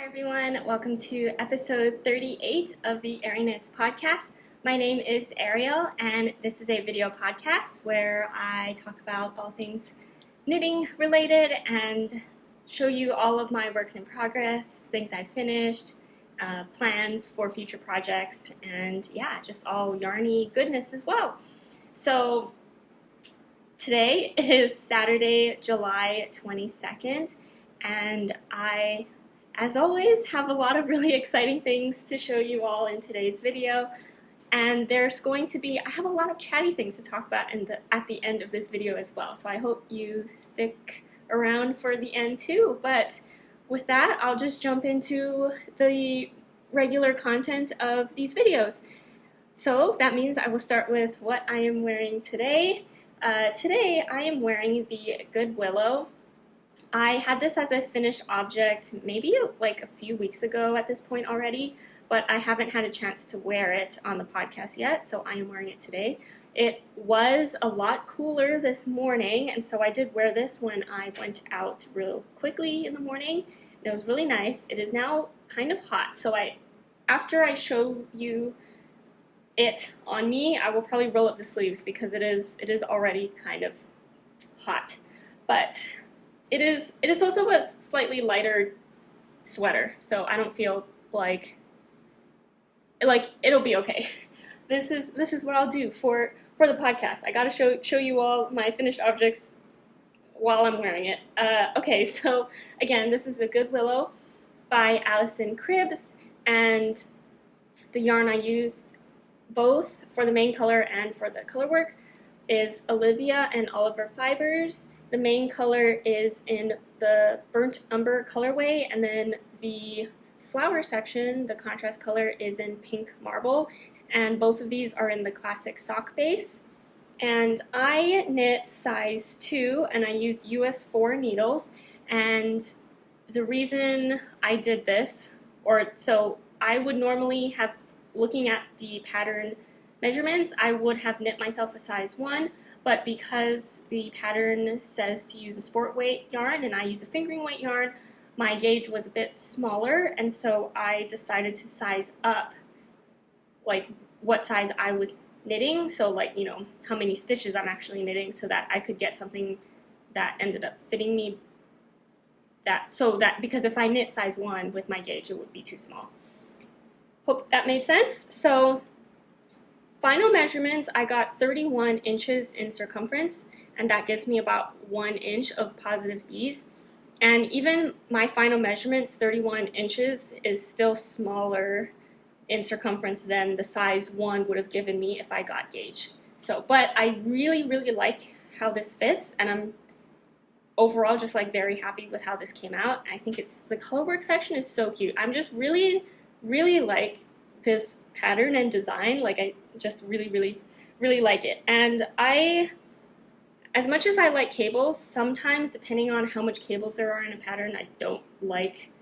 Hi everyone, welcome to episode 38 of the Arieknits podcast. My name is Ariel and this is a video podcast where I talk about all things knitting related and show you all of my works in progress, things I've finished, plans for future projects, and yeah, just all yarny goodness as well. So today is Saturday, July 22nd, and I, as always, have a lot of really exciting things to show you all in today's video. And there's going to be, I have a lot of chatty things to talk about at the end of this video as well. So I hope you stick around for the end too. But with that, I'll just jump into the regular content of these videos. So that means I will start with what I am wearing today. Today I am wearing the Good Willow. I had this as a finished object maybe like a few weeks ago at this point already, but I haven't had a chance to wear it on the podcast yet, so I am wearing it today. It was a lot cooler this morning, and so I did wear this when I went out real quickly in the morning. It was really nice. It is now kind of hot, so after I show you it on me, I will probably roll up the sleeves because it is already kind of hot. But it is also a slightly lighter sweater, so I don't feel like it'll be okay. This is what I'll do for the podcast. I gotta show you all my finished objects while I'm wearing it. Okay, so again, this is the Good Willow by Allison Cribbs, and the yarn I used both for the main color and for the color work is Olivia and Oliver fibers. The main color is in the burnt umber colorway, and then the flower section, the contrast color, is in pink marble, and both of these are in the classic sock base. And I knit size 2, and I used US 4 needles, and the reason I did this, so I would normally have, looking at the pattern measurements, I would have knit myself a size 1, but because the pattern says to use a sport weight yarn and I use a fingering weight yarn, my gauge was a bit smaller, and so I decided to size up like what size I was knitting, so like, you know, how many stitches I'm actually knitting, so that I could get something that ended up fitting me, because if I knit size 1 with my gauge, it would be too small. Hope that made sense. So final measurements, I got 31 inches in circumference, and that gives me about 1 inch of positive ease. And even my final measurements, 31 inches, is still smaller in circumference than the size 1 would have given me if I got gauge. So, but I really, really like how this fits, and I'm overall just like very happy with how this came out. I think the color work section is so cute. I'm just really, really like this pattern and design. Like, I just really, really, really like it. And as much as I like cables, sometimes depending on how much cables there are in a pattern, I don't like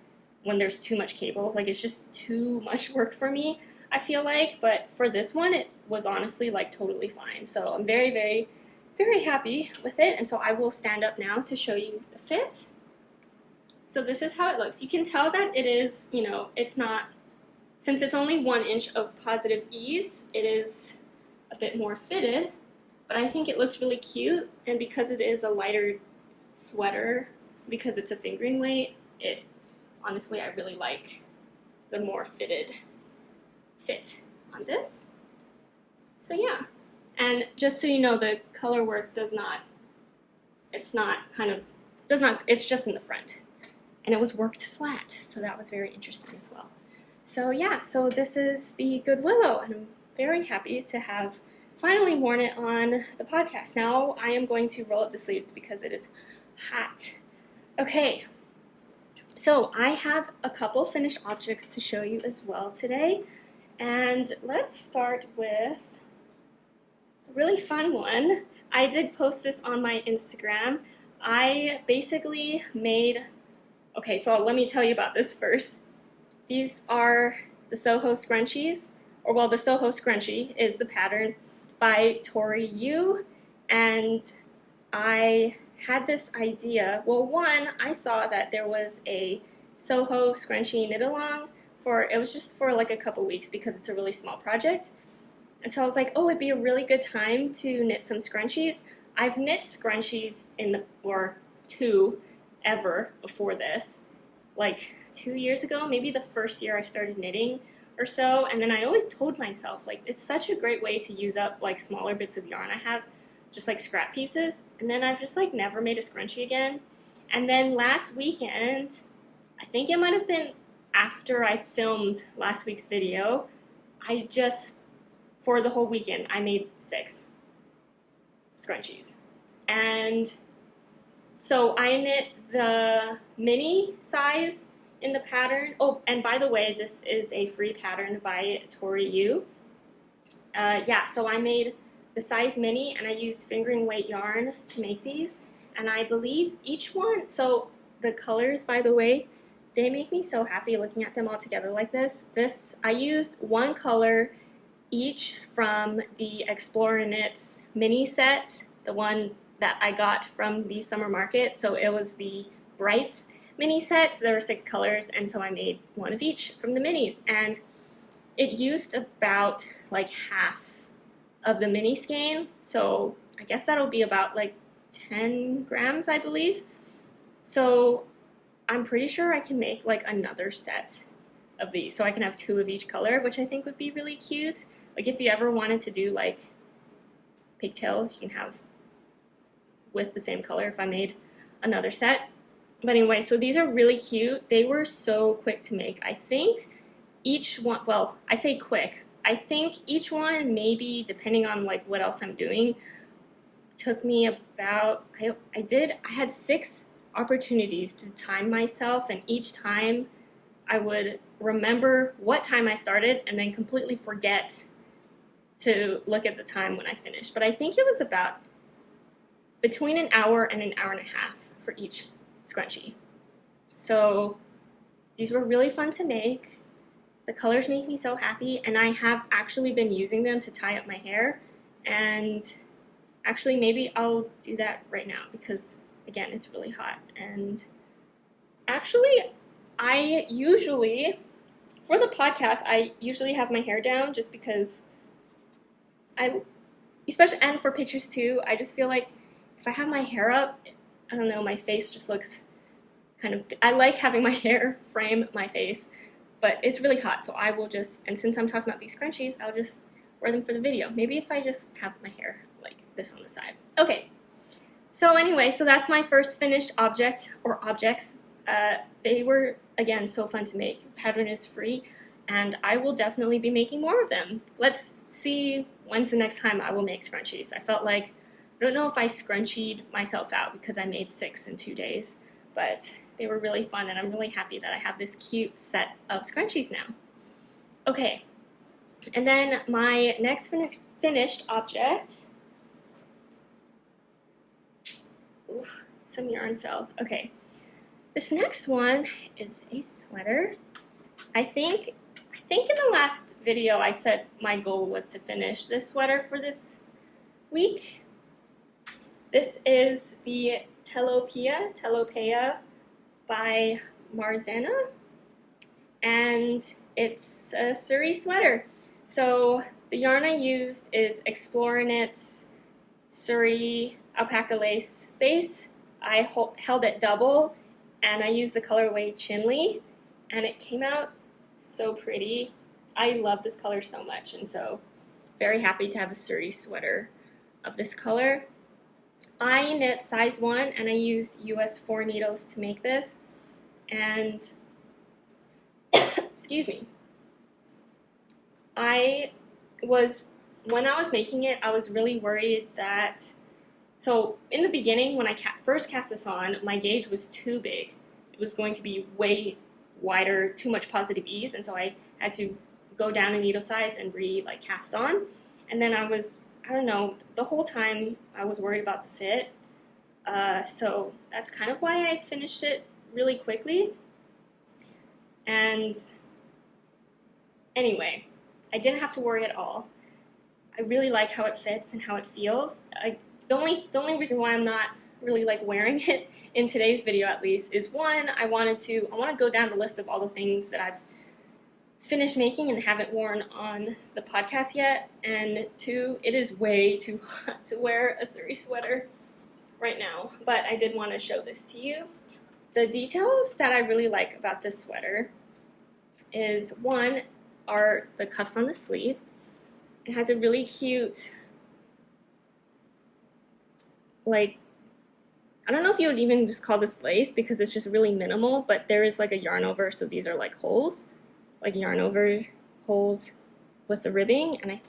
when there's too much cables. Like, it's just too much work for me, I feel like. But for this one, it was honestly like totally fine. So I'm very, very, very happy with it. And so I will stand up now to show you the fit. So this is how it looks. You can tell that it is, you know, it's not, since it's only 1 inch of positive ease, it is a bit more fitted, but I think it looks really cute, and because it is a lighter sweater, because it's a fingering weight, honestly, I really like the more fitted fit on this. So yeah, and just so you know, the color work it's just in the front, and it was worked flat, so that was very interesting as well. So yeah, so this is the Good Willow, and I'm very happy to have finally worn it on the podcast. Now I am going to roll up the sleeves because it is hot. Okay, so I have a couple finished objects to show you as well today, and let's start with a really fun one. I did post this on my Instagram. I basically okay, so let me tell you about this first. These are the Soho Scrunchies, the Soho Scrunchie is the pattern by Tori Yu, and I had this idea. Well, one, I saw that there was a Soho Scrunchie knit along it was just for like a couple weeks because it's a really small project. And so I was like, oh, it'd be a really good time to knit some scrunchies. I've knit scrunchies or two ever before this, like 2 years ago, maybe the first year I started knitting or so. And then I always told myself, like, it's such a great way to use up like smaller bits of yarn I have, just like scrap pieces. And then I've just like never made a scrunchie again. And then last weekend, I think it might have been after I filmed last week's video, for the whole weekend, I made 6 scrunchies. And so I knit the mini size in the pattern. Oh, and by the way, this is a free pattern by Tori Yu. So I made the size mini, and I used fingering weight yarn to make these. And I believe each one, so the colors, by the way, they make me so happy looking at them all together like this. I used one color each from the arieknits mini set, the one that I got from the summer market. So it was the brights mini set. So there were 6 colors, and so I made one of each from the minis. And it used about like half of the mini skein. So I guess that'll be about like 10 grams, I believe. So I'm pretty sure I can make like another set of these, so I can have 2 of each color, which I think would be really cute. Like if you ever wanted to do like pigtails, you can have with the same color if I made another set. But anyway, so these are really cute. They were so quick to make. I think each one, well, I say quick, I think each one, maybe depending on like what else I'm doing, took me about, I had 6 opportunities to time myself, and each time I would remember what time I started and then completely forget to look at the time when I finished. But I think it was about between an hour and an hour and a half for each scrunchie. So these were really fun to make. The colors make me so happy, and I have actually been using them to tie up my hair. And actually maybe I'll do that right now because again, it's really hot. And actually I usually, for the podcast, I usually have my hair down just because especially, and for pictures too, I just feel like if I have my hair up, I don't know, my face just looks kind of, I like having my hair frame my face, but it's really hot, so I will just, and since I'm talking about these scrunchies, I'll just wear them for the video. Maybe if I just have my hair like this on the side. Okay, so anyway, so that's my first finished object, or objects. They were, again, so fun to make. The pattern is free, and I will definitely be making more of them. Let's see when's the next time I will make scrunchies. I felt like, I don't know if I scrunchied myself out because I made 6 in 2 days, but they were really fun, and I'm really happy that I have this cute set of scrunchies now. Okay, and then my next finished object, ooh, some yarn fell. Okay, this next one is a sweater. I think in the last video I said my goal was to finish this sweater for this week. This is the Telopaya by Marzana, and it's a Surrey sweater. So the yarn I used is arieknits Surrey alpaca lace base. I held it double, and I used the colorway Chinley, and it came out so pretty. I love this color so much, and so very happy to have a Surrey sweater of this color. I knit size 1, and I used US 4 needles to make this, and excuse me, when I was making it, I was really worried that, so in the beginning when I first cast this on, my gauge was too big. It was going to be way wider, too much positive ease, and so I had to go down a needle size and cast on. And then I don't know, the whole time I was worried about the fit, so that's kind of why I finished it really quickly. And anyway, I didn't have to worry at all. I really like how it fits and how it feels. The only reason why I'm not really like wearing it in today's video at least is one, I want to go down the list of all the things that I've finished making and haven't worn on the podcast yet, and two, it is way too hot to wear a Surrey sweater right now, but I did want to show this to you. The details that I really like about this sweater is one, are the cuffs on the sleeve. It has a really cute, like, I don't know if you would even just call this lace because it's just really minimal, but there is like a yarn over, so these are like holes, like yarn over holes with the ribbing, and I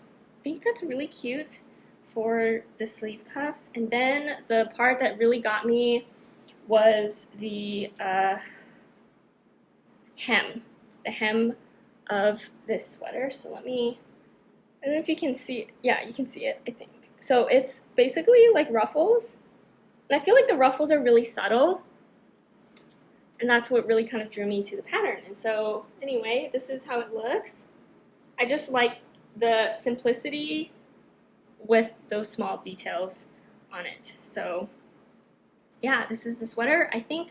think that's really cute for the sleeve cuffs. And then the part that really got me was the hem of this sweater. So I don't know if you can see it. Yeah, you can see it, I think. So it's basically like ruffles, and I feel like the ruffles are really subtle, and that's what really kind of drew me to the pattern. And so anyway, this is how it looks. I just like the simplicity with those small details on it. So yeah, this is the sweater. I think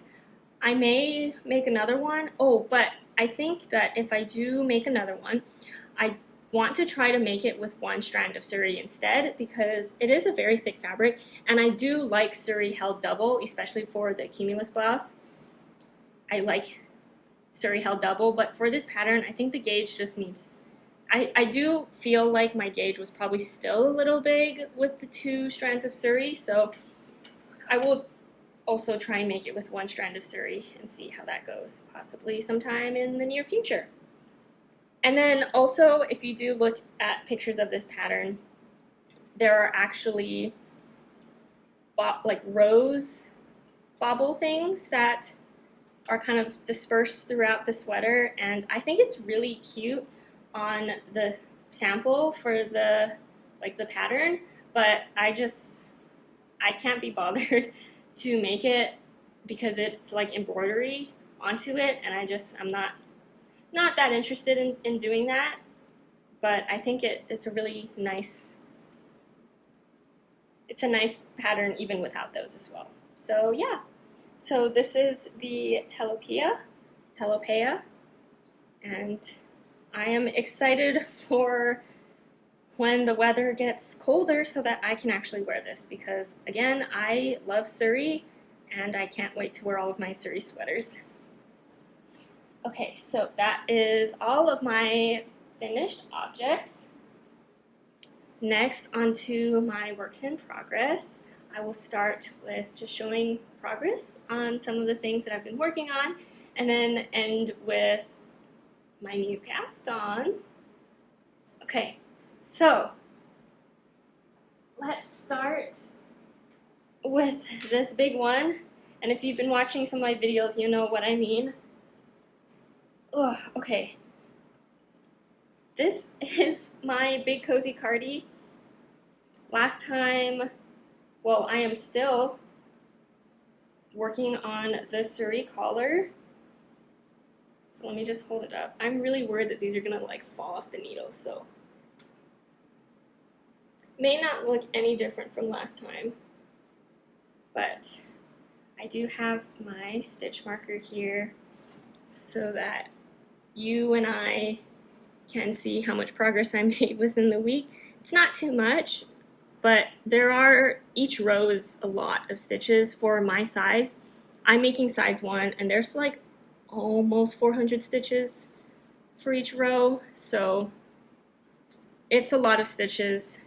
I may make another one. Oh, but I think that if I do make another one, I want to try to make it with one strand of Surrey instead, because it is a very thick fabric, and I do like Surrey held double, especially for the cumulus blouse. I like Surrey held double, but for this pattern, I think the gauge just needs, I do feel like my gauge was probably still a little big with the 2 strands of Surrey, so I will also try and make it with 1 strand of Surrey and see how that goes, possibly sometime in the near future. And then also, if you do look at pictures of this pattern, there are actually like rose bobble things that are kind of dispersed throughout the sweater, and I think it's really cute on the sample for the pattern, but I can't be bothered to make it because it's like embroidery onto it, and I'm not that interested in doing that, but I think it's a really nice, it's a nice pattern even without those as well. So yeah, so this is the Telopaya, and I am excited for when the weather gets colder so that I can actually wear this, because again, I love Surrey and I can't wait to wear all of my Surrey sweaters. Okay, so that is all of my finished objects. Next, onto my works in progress. I will start with just showing progress on some of the things that I've been working on, and then end with my new cast on. Okay, so let's start with this big one, and if you've been watching some of my videos, you know what I mean. Ugh, okay. This is my big cozy cardi. Last time, well, I am still working on the Surrey collar. So let me just hold it up. I'm really worried that these are gonna like fall off the needles, so. May not look any different from last time, but I do have my stitch marker here so that you and I can see how much progress I made within the week. It's not too much, but each row is a lot of stitches for my size. I'm making size 1, and there's like almost 400 stitches for each row, so it's a lot of stitches,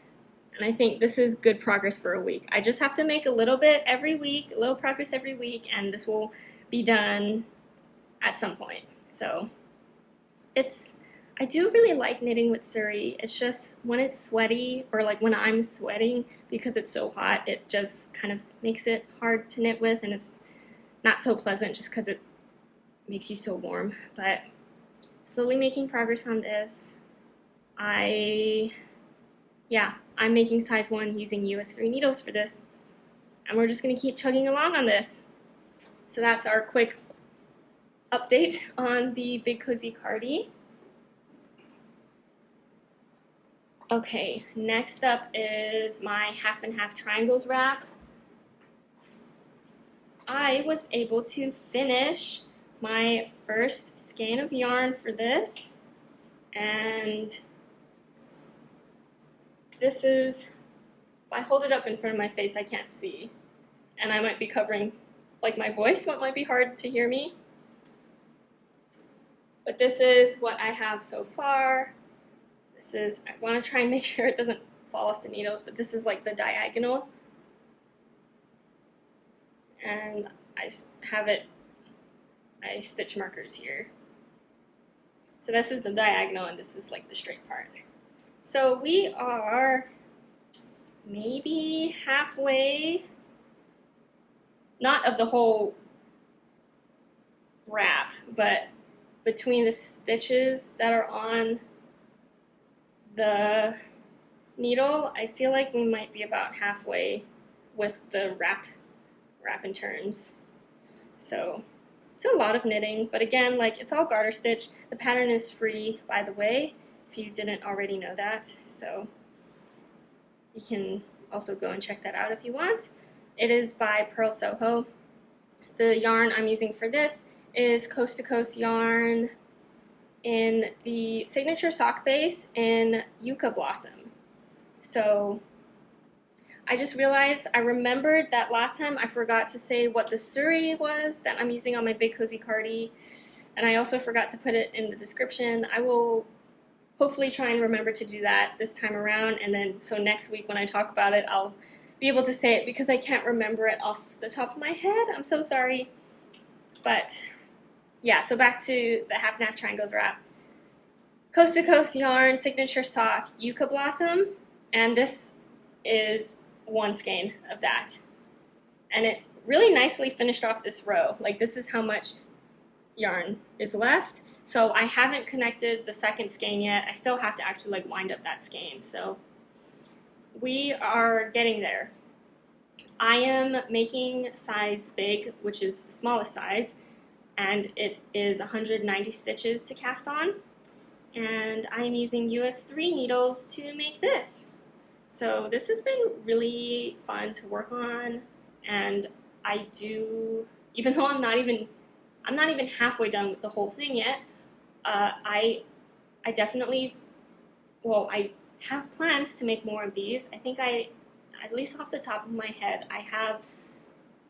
and I think this is good progress for a week. I just have to make a little bit every week, a little progress every week, and this will be done at some point. So I do really like knitting with Surrey. It's just when it's sweaty, or like when I'm sweating because it's so hot, it just kind of makes it hard to knit with, and it's not so pleasant just because it makes you so warm. But slowly making progress on this. I'm making size 1 using US 3 needles for this, and we're just going to keep chugging along on this. So that's our quick update on the Big Cozy Cardi. Okay, next up is my half and half triangles wrap. I was able to finish my first skein of yarn for this, and this is, if I hold it up in front of my face I can't see, and I might be covering like my voice, so it might be hard to hear me. But this is what I have so far. This is, I want to try and make sure it doesn't fall off the needles, but this is like the diagonal. And I have it, my stitch markers here. So this is the diagonal and this is like the straight part. So we are maybe halfway, not of the whole wrap, but between the stitches that are on the needle, I feel like we might be about halfway with the wrap and turns. So it's a lot of knitting, but again, like, it's all garter stitch. The pattern is free, by the way, if you didn't already know that, so you can also go and check that out if you want. It is by Purl Soho. The yarn I'm using for this is Coast to Coast yarn in the signature sock base in Yucca Blossom. So I just realized, I remembered that last time I forgot to say what the suri was that I'm using on my Big Cozy Cardi, and I also forgot to put it in the description. I will hopefully try and remember to do that this time around, and then so next week when I talk about it, I'll be able to say it because I can't remember it off the top of my head. I'm so sorry. But yeah, so back to the half and half triangles wrap. Coast to Coast yarn, signature sock, Yucca Blossom, and this is one skein of that. And it really nicely finished off this row. Like, this is how much yarn is left. So I haven't connected the second skein yet. I still have to actually like wind up that skein. So we are getting there. I am making size big, which is the smallest size, and it is 190 stitches to cast on. And I'm using US 3 needles to make this. So this has been really fun to work on, and I do, even though I'm not even halfway done with the whole thing yet, I definitely, well, I have plans to make more of these. I think at least off the top of my head, I have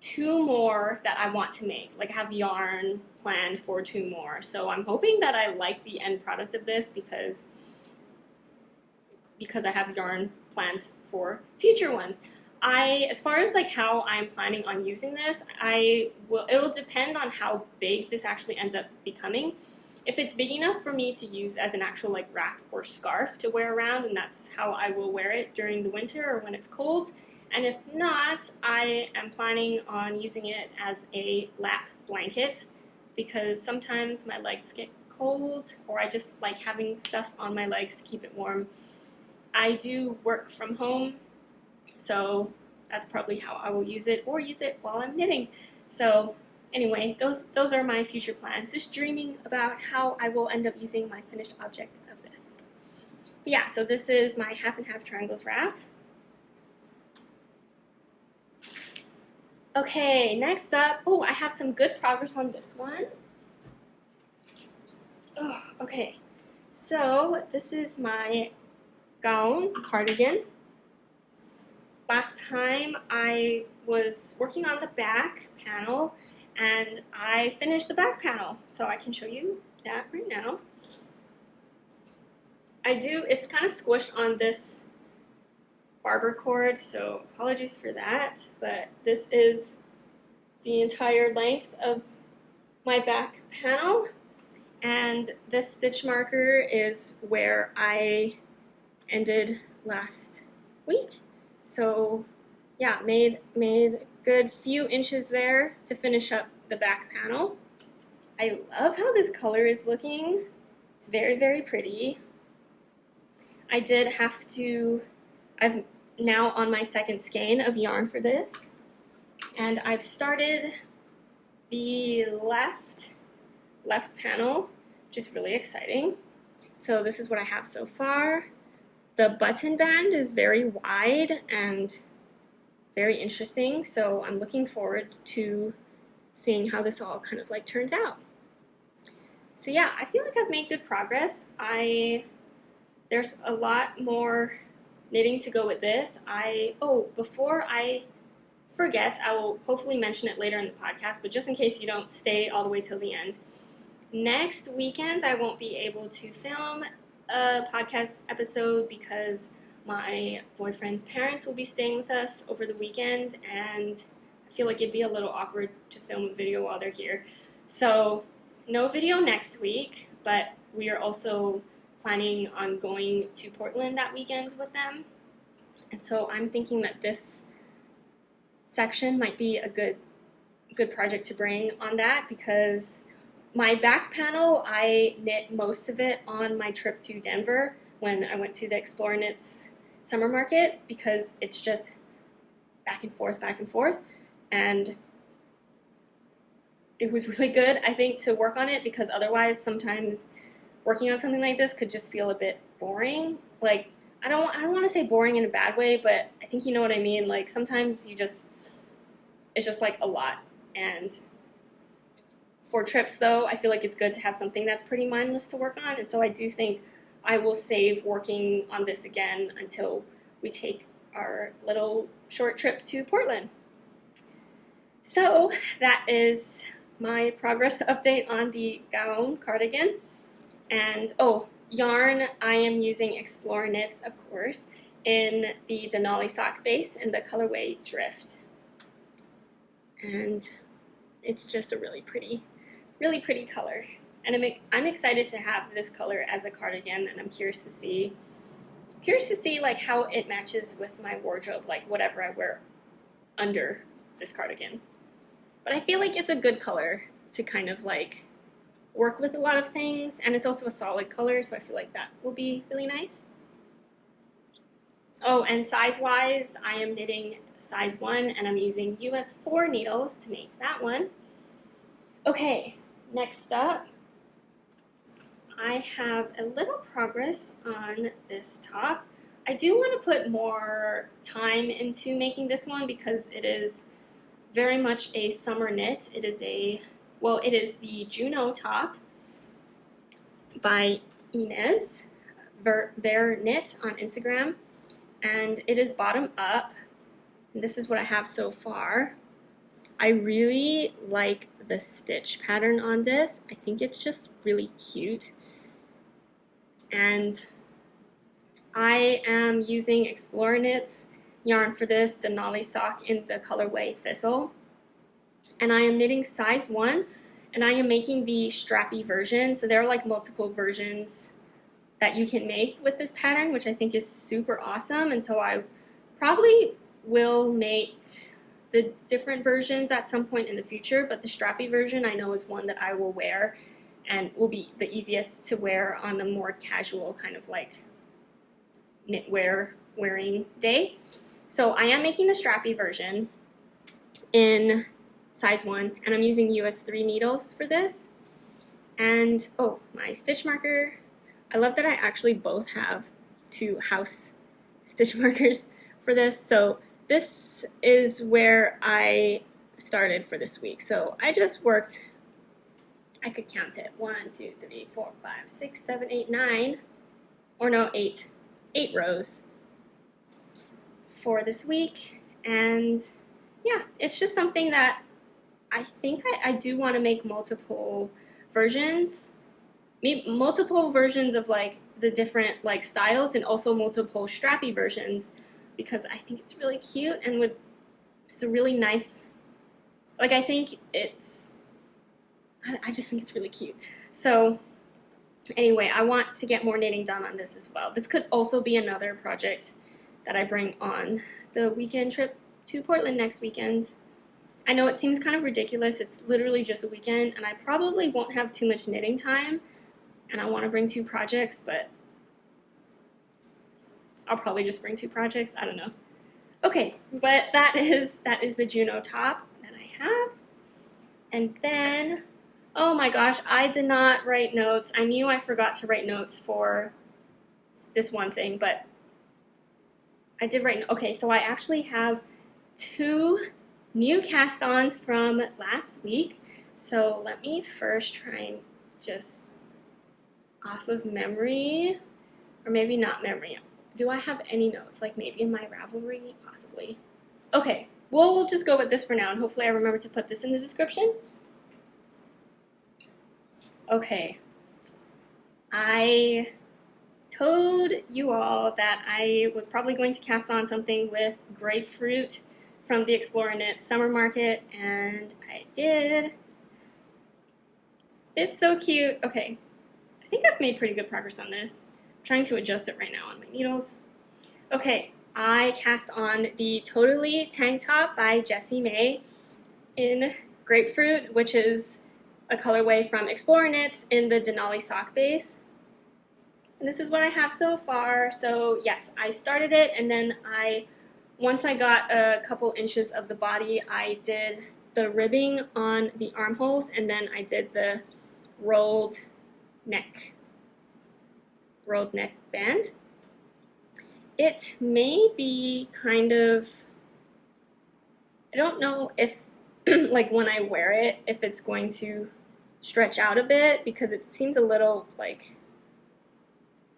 2 more that I want to make. Like, I have yarn planned for 2 more. So I'm hoping that I like the end product of this because I have yarn plans for future ones. As far as like how I'm planning on using this, it'll depend on how big this actually ends up becoming. If it's big enough for me to use as an actual like wrap or scarf to wear around, and that's how I will wear it during the winter or when it's cold. And if not, I am planning on using it as a lap blanket because sometimes my legs get cold, or I just like having stuff on my legs to keep it warm. I do work from home, so that's probably how I will use it, or use it while I'm knitting. So anyway, those are my future plans, just dreaming about how I will end up using my finished object of this. But yeah, so this is my half and half triangles wrap. Okay, next up, oh, I have some good progress on this one. Oh, okay, so this is my gown cardigan. Last time I was working on the back panel and I finished the back panel, so I can show you that right now. It's kind of squished on this barber cord, so apologies for that, but this is the entire length of my back panel, and this stitch marker is where I ended last week. So yeah, made a good few inches there to finish up the back panel. I love how this color is looking. It's very, very pretty. I did have to, I've now on my second skein of yarn for this, and I've started the left panel, which is really exciting. So this is what I have so far. The button band is very wide and very interesting, so I'm looking forward to seeing how this all kind of like turns out. So yeah, I feel like I've made good progress. There's a lot more knitting to go with this. Before I forget, I will hopefully mention it later in the podcast, but just in case you don't stay all the way till the end, next weekend I won't be able to film a podcast episode because my boyfriend's parents will be staying with us over the weekend, and I feel like it'd be a little awkward to film a video while they're here. So no video next week, but we are also planning on going to Portland that weekend with them. And so I'm thinking that this section might be a good project to bring on that, because my back panel, I knit most of it on my trip to Denver when I went to the Explore Knits summer market, because it's just back and forth, and it was really good, I think, to work on it, because otherwise sometimes working on something like this could just feel a bit boring. Like, I don't want to say boring in a bad way, but I think you know what I mean. Like, sometimes it's just like a lot. And for trips, though, I feel like it's good to have something that's pretty mindless to work on. And so I do think I will save working on this again until we take our little short trip to Portland. So that is my progress update on the gown cardigan. And yarn, I am using Explore Knits, of course, in the Denali sock base in the colorway Drift. And it's just a really pretty color. And I'm excited to have this color as a cardigan, and I'm curious to see like how it matches with my wardrobe, like whatever I wear under this cardigan. But I feel like it's a good color to kind of like work with a lot of things, and it's also a solid color, so I feel like that will be really nice. Oh, and size-wise, I am knitting size 1, and I'm using US 4 needles to make that one. Okay, next up, I have a little progress on this top. I do want to put more time into making this one because it is very much a summer knit. It is the Juno top by Inez Ver Knit on Instagram, and it is bottom up. And this is what I have so far. I really like the stitch pattern on this. I think it's just really cute. And I am using Explore Knits yarn for this, Denali sock in the colorway Thistle. And I am knitting size 1, and I am making the strappy version. So there are like multiple versions that you can make with this pattern, which I think is super awesome. And so I probably will make the different versions at some point in the future, but the strappy version I know is one that I will wear and will be the easiest to wear on a more casual kind of like knitwear wearing day. So I am making the strappy version in size 1, and I'm using US 3 needles for this. And my stitch marker, I love that I actually both have 2 house stitch markers for this. So this is where I started for this week. So I just worked, I could count it, 1, 2, 3, 4, 5, 6, 7, 8, 9, or no, 8 rows for this week. And yeah, it's just something that I think I do want to make multiple versions of like the different like styles, and also multiple strappy versions, because I think it's really cute and it's a really nice, like I just think it's really cute. So anyway, I want to get more knitting done on this as well. This could also be another project that I bring on the weekend trip to Portland next weekend. I know it seems kind of ridiculous. It's literally just a weekend, and I probably won't have too much knitting time, and I want to bring 2 projects, but I'll probably just bring 2 projects. I don't know. Okay, but that is the Juno top that I have. And then, oh my gosh, I did not write notes. I knew I forgot to write notes for this one thing, but I did write. Okay, so I actually have 2 new cast-ons from last week. So let me first try and just off of memory, or maybe not memory. Do I have any notes? Like maybe in my Ravelry, possibly. Okay, we'll just go with this for now, and hopefully I remember to put this in the description. Okay, I told you all that I was probably going to cast on something with grapefruit from the Explorer Knits Summer Market, and I did. It's so cute. Okay, I think I've made pretty good progress on this. I'm trying to adjust it right now on my needles. Okay, I cast on the Totally Tank Top by Jessie May in grapefruit, which is a colorway from Explorer Knits in the Denali sock base. And this is what I have so far. So yes, I started it, and then once I got a couple inches of the body, I did the ribbing on the armholes, and then I did the rolled neck band. It may be kind of, I don't know if like when I wear it, if it's going to stretch out a bit, because it seems a little like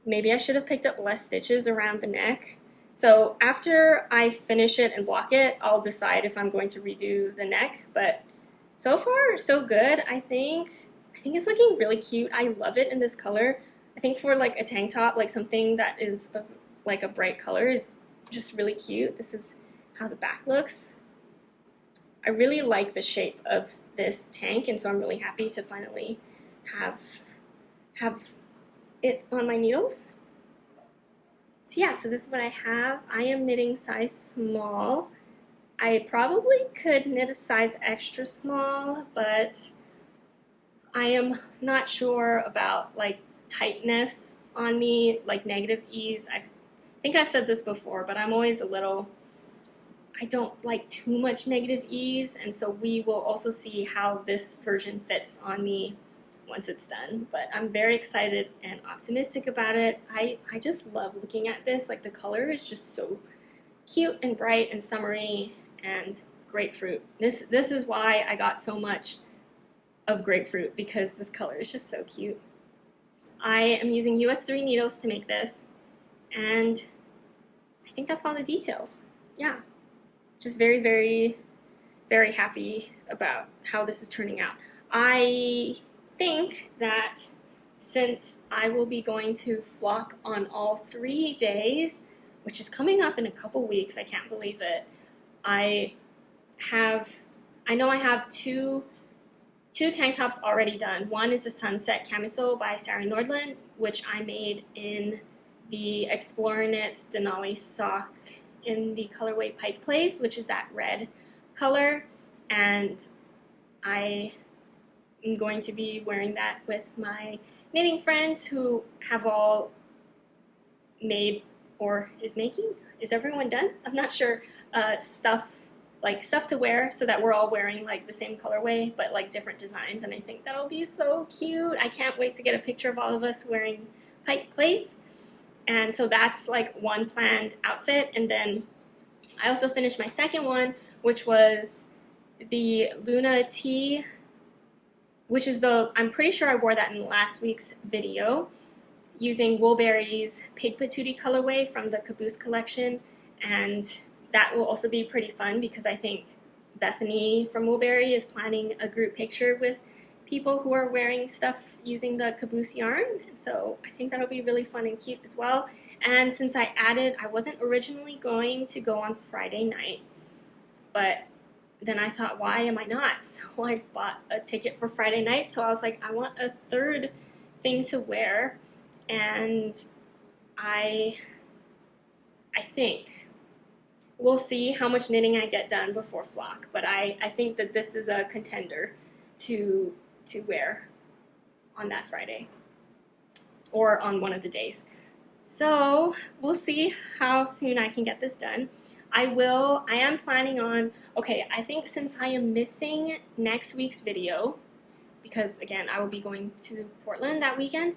maybe I should have picked up less stitches around the neck. So after I finish it and block it, I'll decide if I'm going to redo the neck. But so far, so good, I think. I think it's looking really cute. I love it in this color. I think for like a tank top, like something that is of like a bright color is just really cute. This is how the back looks. I really like the shape of this tank, and so I'm really happy to finally have it on my needles. So yeah, so this is what I have. I am knitting size small. I probably could knit a size extra small, but I am not sure about like tightness on me, like negative ease. I think I've said this before, but I'm always a little, I don't like too much negative ease, and so we will also see how this version fits on me once it's done. But I'm very excited and optimistic about it. I just love looking at this. Like the color is just so cute and bright and summery and grapefruit. This is why I got so much of grapefruit, because this color is just so cute. I am using US 3 needles to make this, and I think that's all the details. Yeah, just very, very, very happy about how this is turning out. I think that since I will be going to flock on all 3 days, which is coming up in a couple weeks, I can't believe it. I know I have two tank tops already done. One is the Sunset Camisole by Sarah Nordland, which I made in the Explorer Knits Denali sock in the colorway Pike Place, which is that red color, and I am going to be wearing that with my knitting friends who have all made or is making. Is everyone done? I'm not sure. Stuff to wear, so that we're all wearing like the same colorway but like different designs, and I think that'll be so cute. I can't wait to get a picture of all of us wearing Pike Place. And so that's like one planned outfit, and then I also finished my second one, which was the Luna Tea, which is I'm pretty sure I wore that in last week's video, using Woolberry's Pig Patootie colorway from the Caboose collection, and that will also be pretty fun because I think Bethany from Woolberry is planning a group picture with people who are wearing stuff using the Caboose yarn, and so I think that'll be really fun and cute as well. And since I wasn't originally going to go on Friday night, but then I thought, why am I not? So I bought a ticket for Friday night, so I was like, I want a third thing to wear, and I think we'll see how much knitting I get done before flock, but I think that this is a contender to wear on that Friday or on one of the days. So we'll see how soon I can get this done. I am planning on, okay, I think since I am missing next week's video, because again, I will be going to Portland that weekend,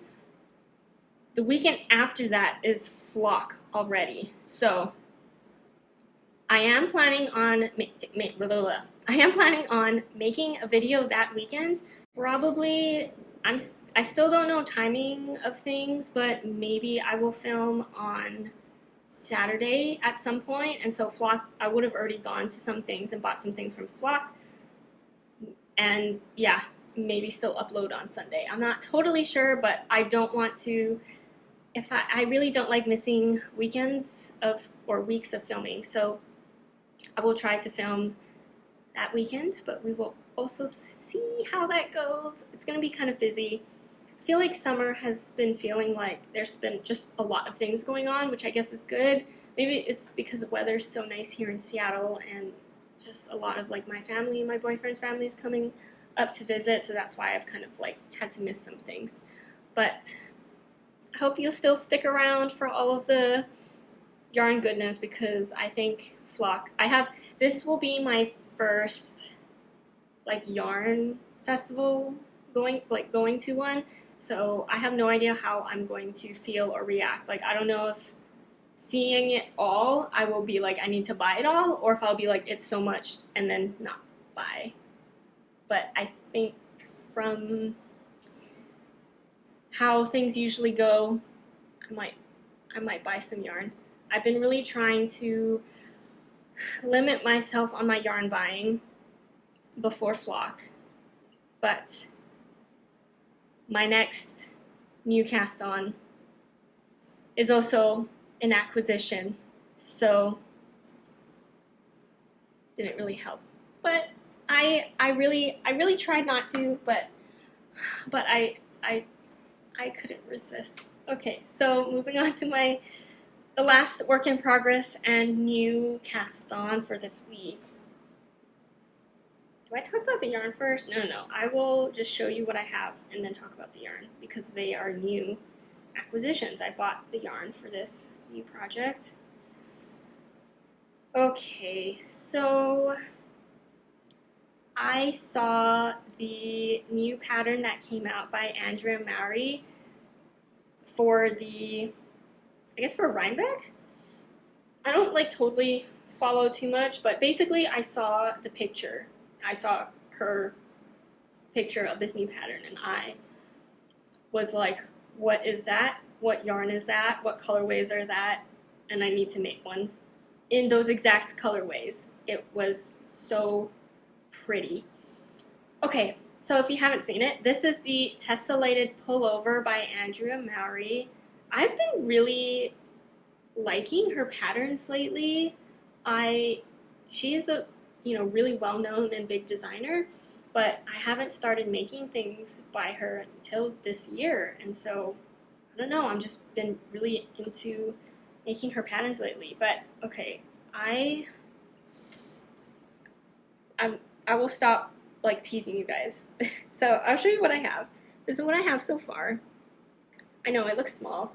the weekend after that is flock already. So I am planning on I am planning on making a video that weekend. Probably, I still don't know timing of things, but maybe I will film on Saturday at some point, and so Flock, I would have already gone to some things and bought some things from Flock, and yeah, maybe still upload on Sunday. I'm not totally sure, but I don't want to, if I really don't like missing weekends or weeks of filming, so I will try to film that weekend, but we will also see how that goes. It's going to be kind of busy. I feel like summer has been feeling like there's been just a lot of things going on, which I guess is good. Maybe it's because the weather's so nice here in Seattle, and just a lot of like my family and my boyfriend's family is coming up to visit, so that's why I've kind of like had to miss some things. But I hope you'll still stick around for all of the yarn goodness, because I think Flock, this will be my first like yarn festival going to one, so I have no idea how I'm going to feel or react. Like, I don't know if seeing it all I will be like I need to buy it all, or if I'll be like it's so much and then not buy. But I think from how things usually go, I might buy some yarn. I've been really trying to limit myself on my yarn buying before Flock, but my next new cast on is also an acquisition, so didn't really help. But I really tried not to, but I couldn't resist. Okay, so moving on to the last work in progress and new cast on for this week. Do I talk about the yarn first? No. I will just show you what I have and then talk about the yarn, because they are new acquisitions. I bought the yarn for this new project. Okay, so I saw the new pattern that came out by Andrea for for Rhinebeck. I don't like totally follow too much, but basically I saw the picture. I saw her picture of this new pattern, and I was like, what is that? What yarn is that? What colorways are that? And I need to make one in those exact colorways. It was so pretty. Okay, so if you haven't seen it, this is the Tessellated Pullover by Andrea. I've been really liking her patterns lately. She is a really well-known and big designer, but I haven't started making things by her until this year, and so I don't know, I've just been really into making her patterns lately. But okay, I will stop like teasing you guys. So I'll show you what I have. This is what I have so far. I know it looks small.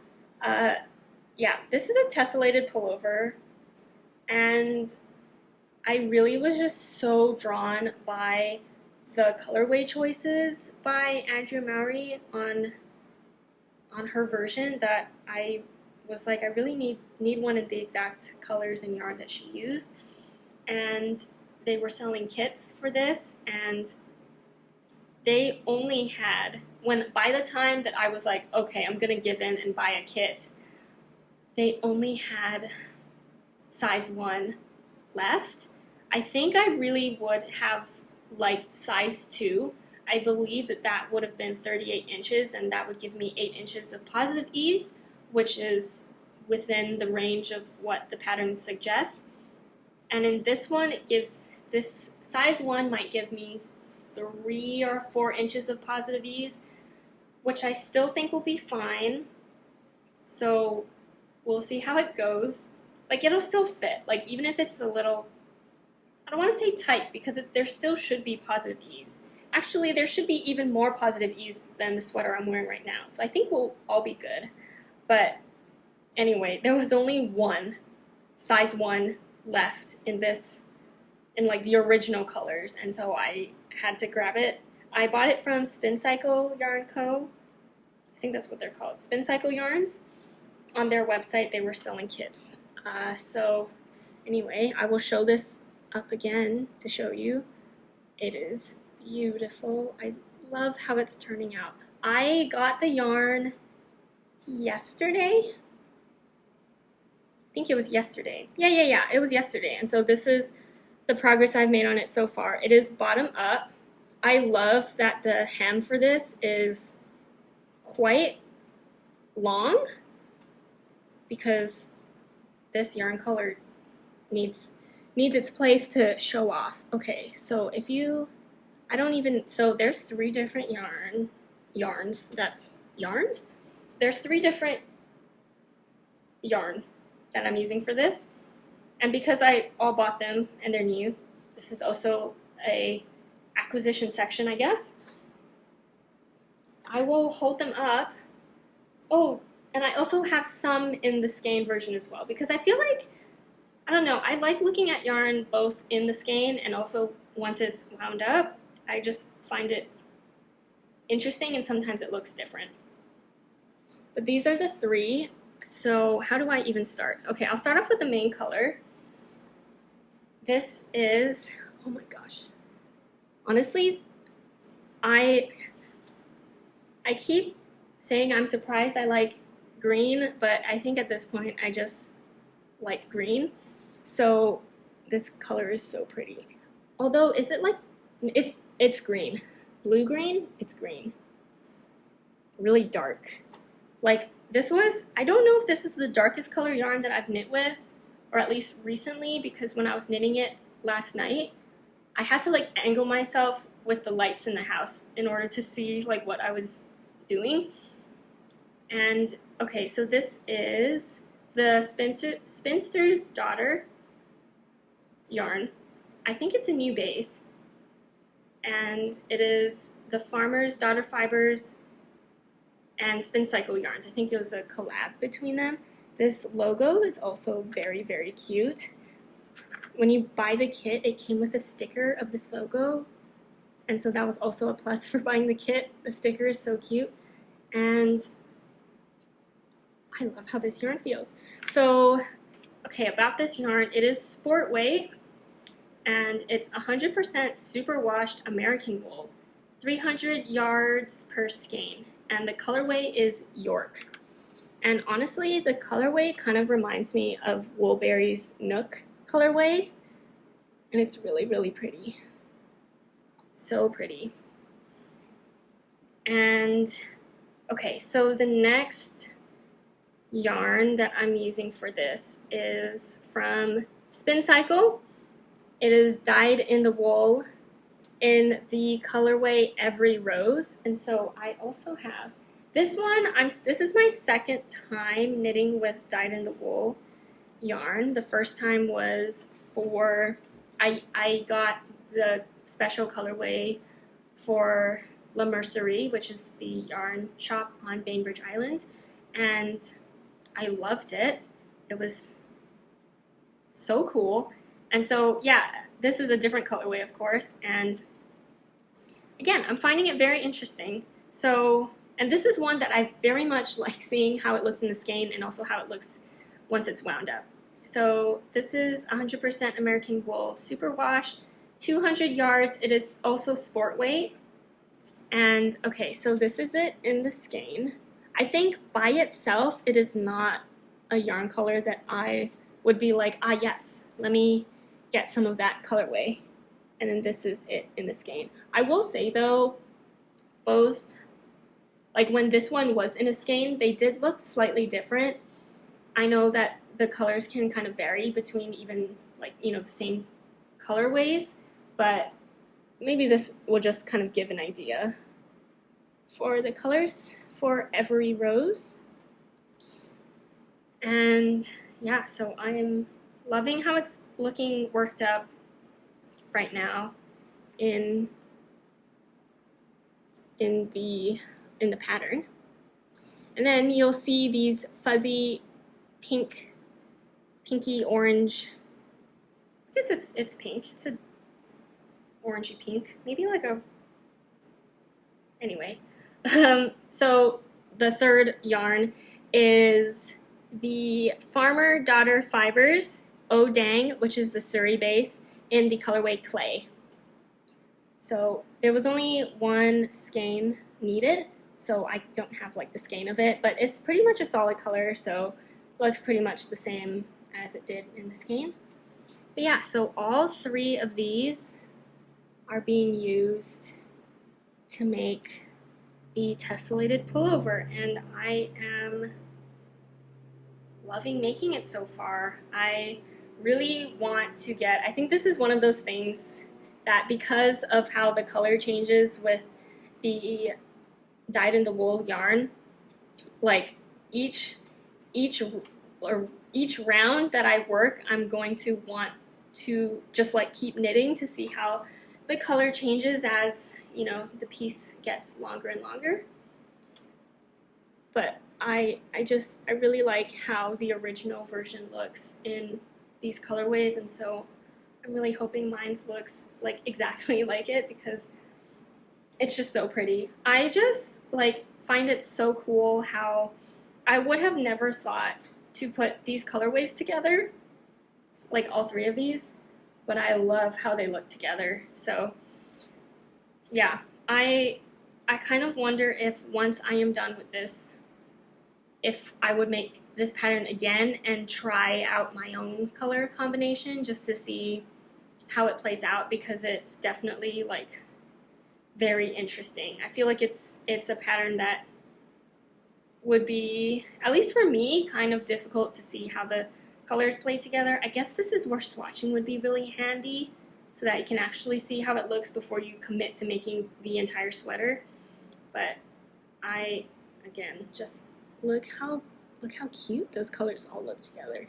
Yeah, this is a tessellated pullover, and I really was just so drawn by the colorway choices by Andrea on her version that I was like, I really need one of the exact colors and yarn that she used. And they were selling kits for this, and they only had, by the time that I was like, okay, I'm gonna give in and buy a kit, they only had size 1 left. I think I really would have liked size 2. I believe that would have been 38 inches, and that would give me 8 inches of positive ease, which is within the range of what the pattern suggests. And in this one, this size 1 might give me 3 or 4 inches of positive ease, which I still think will be fine. So we'll see how it goes. Like, it'll still fit. Like, even if it's a little, I don't want to say tight, because there still should be positive ease. Actually, there should be even more positive ease than the sweater I'm wearing right now. So I think we'll all be good. But anyway, there was only one size 1 left in like the original colors, and so I had to grab it. I bought it from Spincycle Yarn Co. I think that's what they're called, Spincycle Yarns. On their website, they were selling kits. So anyway, I will show this up again to show you. It is beautiful. I love how it's turning out. I got the yarn yesterday. I think it was yesterday. Yeah, it was yesterday. And so this is the progress I've made on it so far. It is bottom up. I love that the hem for this is quite long because this yarn color needs its place to show off. Okay, so if you, so there's 3 different yarns, that's yarns? There's 3 different yarn that I'm using for this. And because I all bought them and they're new, this is also a acquisition section, I guess. I will hold them up. Oh, and I also have some in the skein version as well, because I feel like, I don't know, I like looking at yarn both in the skein and also once it's wound up. I just find it interesting and sometimes it looks different. But these are the 3. So how do I even start? Okay, I'll start off with the main color. This is, oh my gosh. Honestly, I keep saying I'm surprised I like green, but I think at this point I just like green. So this color is so pretty. Although, is it like, it's green. Blue green, it's green. Really dark. Like this was, I don't know if this is the darkest color yarn that I've knit with, or at least recently, because when I was knitting it last night, I had to like angle myself with the lights in the house in order to see like what I was doing. And okay, so this is the Spinster's Daughter yarn. I think it's a new base, and it is the Farmer's Daughter Fibers and Spincycle yarns. I think it was a collab between them. This logo is also very, very cute. When you buy the kit, it came with a sticker of this logo, and so that was also a plus for buying the kit. The sticker is so cute, and I love how this yarn feels. So, okay, about this yarn, it is sport weight, and it's 100% superwashed American wool, 300 yards per skein, and the colorway is York. And honestly, the colorway kind of reminds me of Woolberry's Nook colorway, and it's really, really pretty. So pretty. And okay, so the next yarn that I'm using for this is from Spincycle. It is dyed in the wool in the colorway Every Rose, and so I also have this one. This is my second time knitting with dyed in the wool yarn. The first time was for I got the special colorway for La Mercerie, which is the yarn shop on Bainbridge Island, and I loved it. It was so cool. And so, yeah, this is a different colorway, of course, and again, I'm finding it very interesting. So, and this is one that I very much like seeing how it looks in the skein and also how it looks once it's wound up. So this is 100% American wool superwash, 200 yards. It is also sport weight. And okay, so this is it in the skein. I think by itself, it is not a yarn color that I would be like, ah yes, let me get some of that colorway. And then this is it in the skein. I will say though, both, like when this one was in a skein, they did look slightly different. I know that the colors can kind of vary between even like, you know, the same colorways, but maybe this will just kind of give an idea for the colors for Every Rose. And yeah, so I am loving how it's looking worked up right now in the pattern. And then you'll see these fuzzy pinky orange. I guess it's pink. It's a orangey pink, maybe like a. Anyway, so the third yarn is the Farmer Daughter Fibers Oh Dang, which is the Surrey base in the colorway Clay. So there was only one skein needed, so I don't have like the skein of it, but it's pretty much a solid color, so it looks pretty much the same as it did in the skein. But yeah, so all 3 of these are being used to make the Tessellated Pullover, and I am loving making it so far. I really want to get, I think this is one of those things that because of how the color changes with the dyed in the wool yarn, like each round that I work, I'm going to want to just like keep knitting to see how the color changes as, you know, the piece gets longer and longer. But I really like how the original version looks in these colorways, and so I'm really hoping mine's looks like exactly like it because it's just so pretty. I just like find it so cool how I would have never thought to put these colorways together, like all 3 of these, but I love how they look together. So yeah, I kind of wonder if once I am done with this, if I would make this pattern again and try out my own color combination just to see how it plays out, because it's definitely like very interesting. I feel like it's a pattern that would be, at least for me, kind of difficult to see how the colors play together. I guess this is where swatching would be really handy so that you can actually see how it looks before you commit to making the entire sweater. But I, again, just look how cute those colors all look together.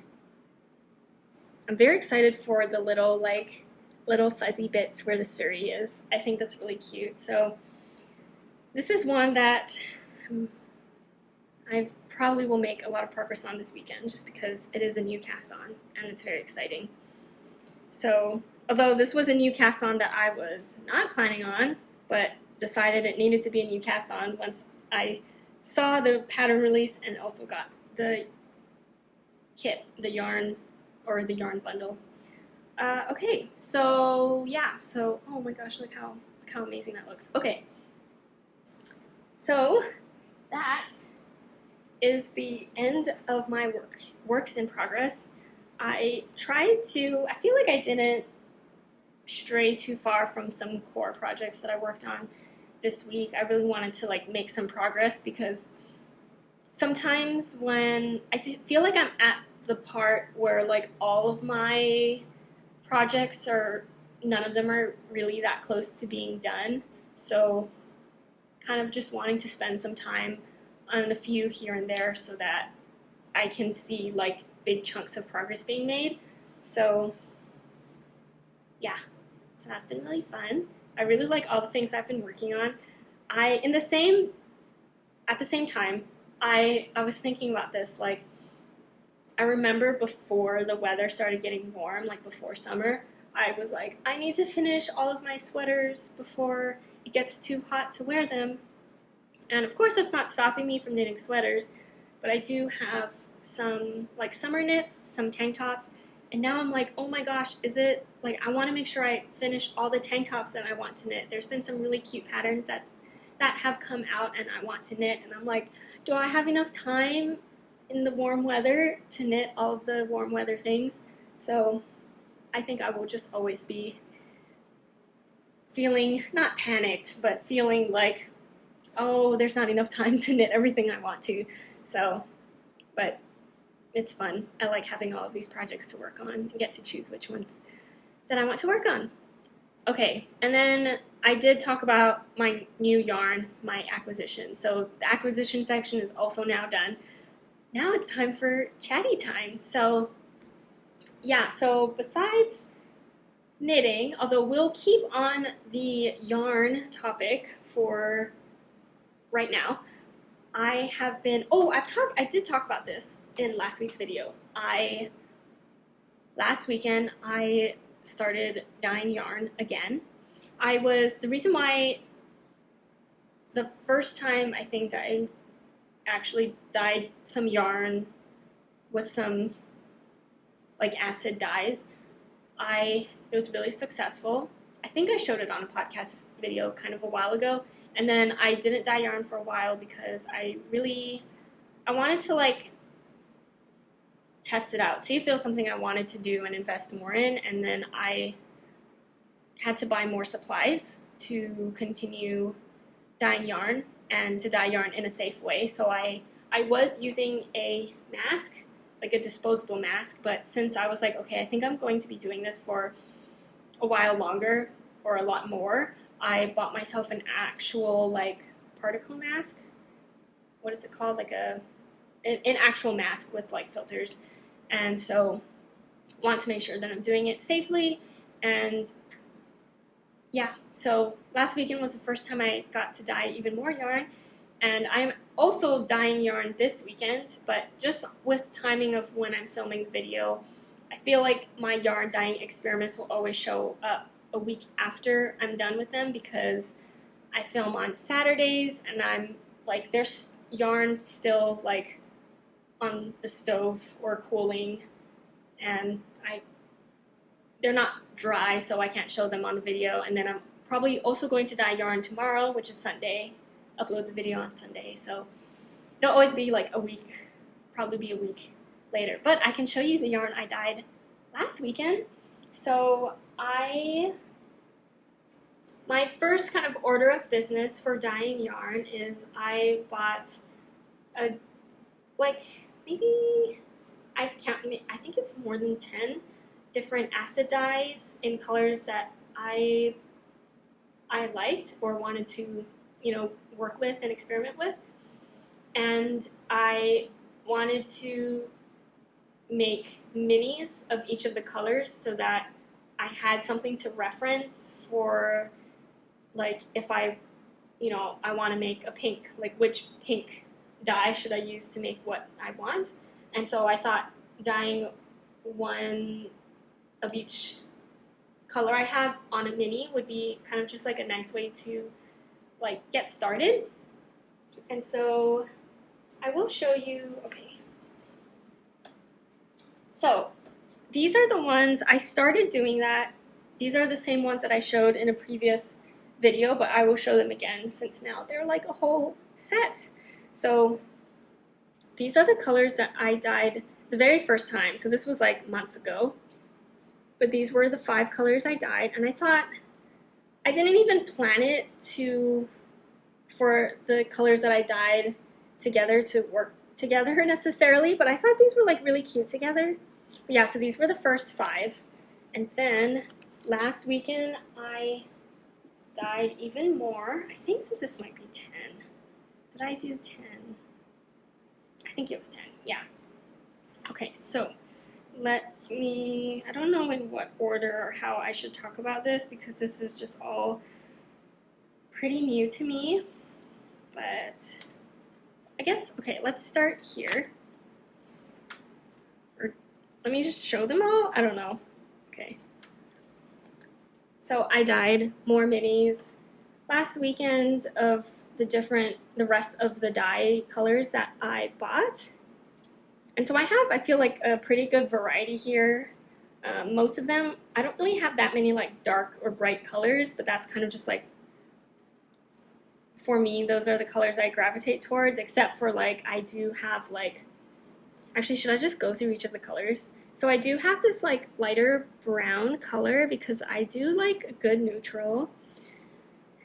I'm very excited for the little fuzzy bits where the suri is. I think that's really cute. So this is one that I probably will make a lot of progress on this weekend just because it is a new cast on and it's very exciting. So although this was a new cast on that I was not planning on, but decided it needed to be a new cast on once I saw the pattern release and also got the kit, the yarn, or the yarn bundle. Okay, so yeah, so oh my gosh, look how amazing that looks. Okay, so that is the end of my works in progress. I feel like I didn't stray too far from some core projects that I worked on this week. I really wanted to like make some progress because sometimes when I feel like I'm at the part where like all of my projects none of them are really that close to being done, so kind of just wanting to spend some time on a few here and there so that I can see like big chunks of progress being made. So yeah, so that's been really fun. I really like all the things I've been working on. At the same time, I was thinking about this, like I remember before the weather started getting warm, like before summer, I was like, I need to finish all of my sweaters before it gets too hot to wear them. And of course that's not stopping me from knitting sweaters, but I do have some like summer knits, some tank tops, and now I'm like, oh my gosh, I want to make sure I finish all the tank tops that I want to knit. There's been some really cute patterns that have come out and I want to knit, and I'm like, do I have enough time in the warm weather to knit all of the warm weather things? So I think I will just always be feeling, not panicked, but feeling like, oh, there's not enough time to knit everything I want to. So, but it's fun. I like having all of these projects to work on and get to choose which ones that I want to work on. Okay, and then I did talk about my new yarn, my acquisition. So the acquisition section is also now done. Now it's time for chatty time. So yeah, so besides knitting, although we'll keep on the yarn topic for right now, I have been, I did talk about this in last week's video. Last weekend I started dyeing yarn again. The reason why the first time I think that I actually dyed some yarn with some like acid dyes, it was really successful. I think I showed it on a podcast video kind of a while ago, and then I didn't dye yarn for a while because I wanted to like test it out, see if it was something I wanted to do and invest more in, and then I had to buy more supplies to continue dyeing yarn and to dye yarn in a safe way. So I was using a mask, like a disposable mask, but since I was like, okay, I think I'm going to be doing this for a while longer or a lot more, I bought myself an actual like particle mask. What is it called? Like an actual mask with like filters. And so want to make sure that I'm doing it safely. And yeah, so last weekend was the first time I got to dye even more yarn, and I'm also dyeing yarn this weekend, but just with timing of when I'm filming the video, I feel like my yarn dyeing experiments will always show up a week after I'm done with them because I film on Saturdays and I'm like, there's yarn still like on the stove or cooling, and they're not dry, so I can't show them on the video. And then I'm probably also going to dye yarn tomorrow, which is Sunday, upload the video on Sunday, so it'll always be like a week, probably be a week later. But I can show you the yarn I dyed last weekend. So my first kind of order of business for dyeing yarn is I bought I think it's more than 10 different acid dyes in colors that I liked or wanted to, work with and experiment with. And I wanted to make minis of each of the colors so that I had something to reference for, like, if I want to make a pink, like which pink dye should I use to make what I want. And so I thought dyeing one of each color I have on a mini would be kind of just like a nice way to like get started. And so I will show you, okay. So these are the ones I started doing that. These are the same ones that I showed in a previous video, but I will show them again since now they're like a whole set. So these are the colors that I dyed the very first time. So this was like months ago. But these were the 5 colors I dyed, and I thought, I didn't even plan it for the colors that I dyed together to work together necessarily, but I thought these were like really cute together. But yeah, so these were the first 5. And then last weekend I dyed even more. I think that this might be 10. Did I do 10? I think it was 10, yeah. Okay, so I don't know in what order or how I should talk about this because this is just all pretty new to me, but I guess, okay, let's start here. Or let me just show them all? I don't know. Okay. So I dyed more minis last weekend of the rest of the dye colors that I bought. And so I feel like a pretty good variety here. Most of them, I don't really have that many like dark or bright colors, but that's kind of just like, for me, those are the colors I gravitate towards, except for like, I do have like, actually, should I just go through each of the colors? So I do have this like lighter brown color because I do like a good neutral.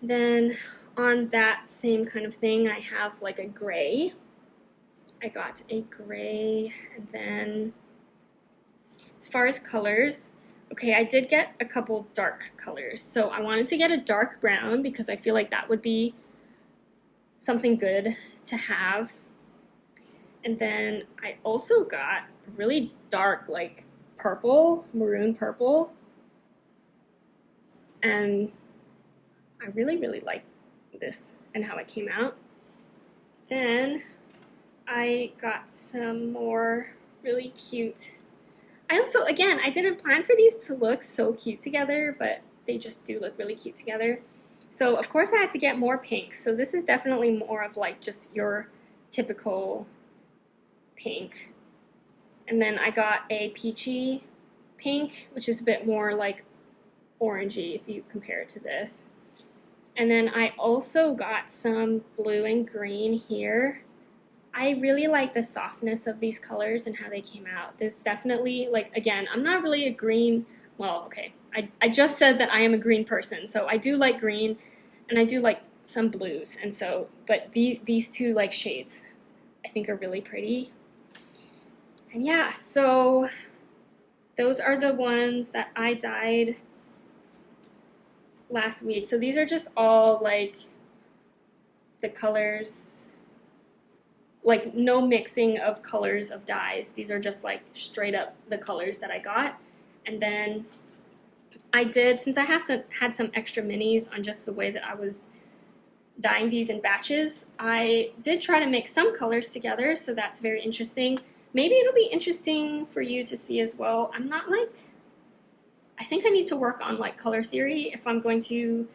Then on that same kind of thing, I have like a gray. I got a gray, and then as far as colors, okay, I did get a couple dark colors. So I wanted to get a dark brown because I feel like that would be something good to have. And then I also got really dark, like purple, maroon purple. And I really, really like this and how it came out. Then I got some more really cute. I also, again, I didn't plan for these to look so cute together, but they just do look really cute together. So, of course, I had to get more pinks. So this is definitely more of like just your typical pink. And then I got a peachy pink, which is a bit more like orangey if you compare it to this. And then I also got some blue and green here. I really like the softness of these colors and how they came out. This definitely, like, again, I'm not really a green, well, okay, I just said that I am a green person, so I do like green, and I do like some blues, and so, but these two, like, shades I think are really pretty. And yeah, so those are the ones that I dyed last week. So these are just all like the colors, like no mixing of colors of dyes. These are just like straight up the colors that I got. And then I did, since I have had some extra minis on just the way that I was dyeing these in batches, I did try to mix some colors together, so that's very interesting. Maybe it'll be interesting for you to see as well. I'm not like, I think I need to work on like color theory if I'm going to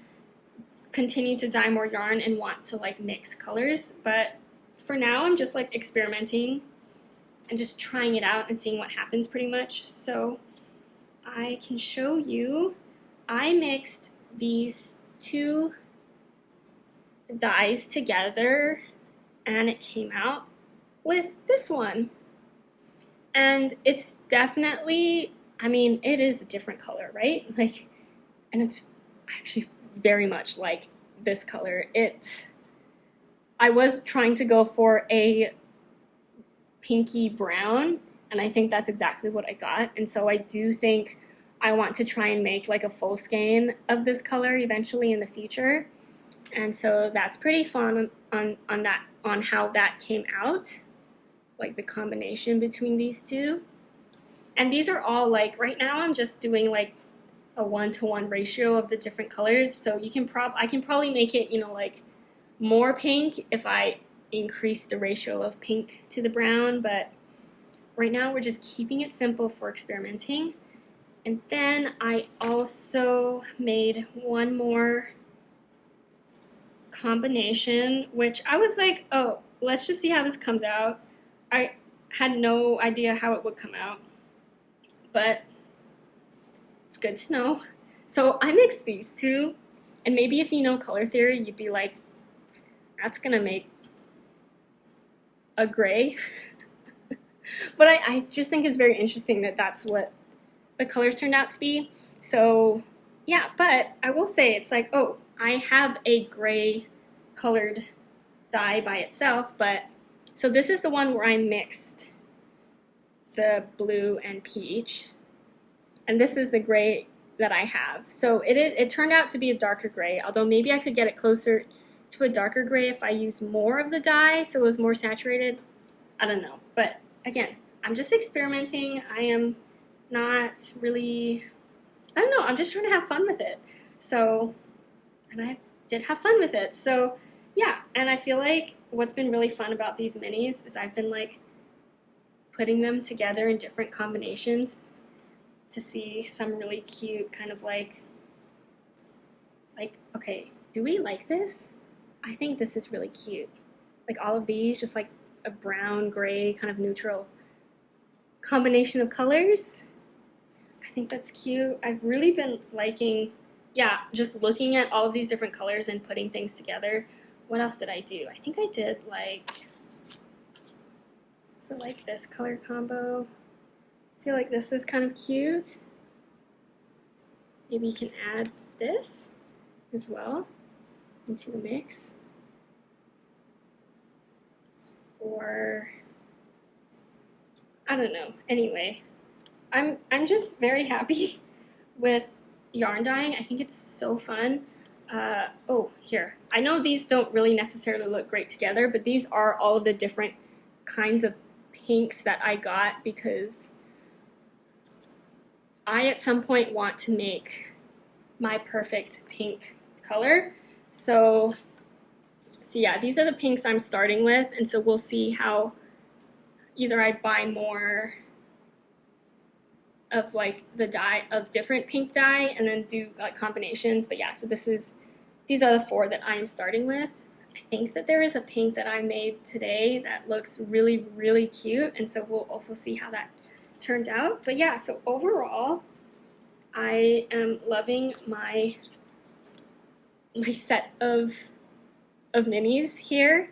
continue to dye more yarn and want to like mix colors, but for now I'm just like experimenting and just trying it out and seeing what happens pretty much. So I can show you, I mixed these two dyes together and it came out with this one. And it's definitely, I mean, it is a different color, right? Like, and it's actually very much like this color. I was trying to go for a pinky brown, and I think that's exactly what I got. And so I do think I want to try and make like a full skein of this color eventually in the future. And so that's pretty fun on how that came out, like the combination between these two. And these are all like, right now I'm just doing like a 1-to-1 ratio of the different colors. So you can I can probably make it, you know, like more pink if I increase the ratio of pink to the brown, but right now we're just keeping it simple for experimenting. And then I also made one more combination, which I was like, oh, let's just see how this comes out. I had no idea how it would come out, but it's good to know. So I mixed these two, and maybe if you know color theory, you'd be like, that's gonna make a gray. But I just think it's very interesting that that's what the colors turned out to be. So yeah, but I will say it's like, oh, I have a gray colored dye by itself, but so this is the one where I mixed the blue and peach, and this is the gray that I have. So it turned out to be a darker gray, although maybe I could get it closer to a darker gray if I use more of the dye so it was more saturated. I don't know, but again, I'm just experimenting. I am not really, I don't know, I'm just trying to have fun with it. So, and I did have fun with it. So yeah, and I feel like what's been really fun about these minis is I've been like putting them together in different combinations to see some really cute kind of like, okay, do we like this? I think this is really cute. Like all of these, just like a brown, gray, kind of neutral combination of colors. I think that's cute. I've really been liking, yeah, just looking at all of these different colors and putting things together. What else did I do? I think I did like, so like this color combo. I feel like this is kind of cute. Maybe you can add this as well into the mix. Or, I don't know. Anyway, I'm just very happy with yarn dyeing. I think it's so fun. Oh, here. I know these don't really necessarily look great together, but these are all of the different kinds of pinks that I got because I at some point want to make my perfect pink color. So yeah, these are the pinks I'm starting with, and so we'll see how either I buy more of like the dye of different pink dye and then do like combinations. But yeah, so these are the 4 that I am starting with. I think that there is a pink that I made today that looks really, really cute, and so we'll also see how that turns out. But yeah, so overall, I am loving my set of minis here.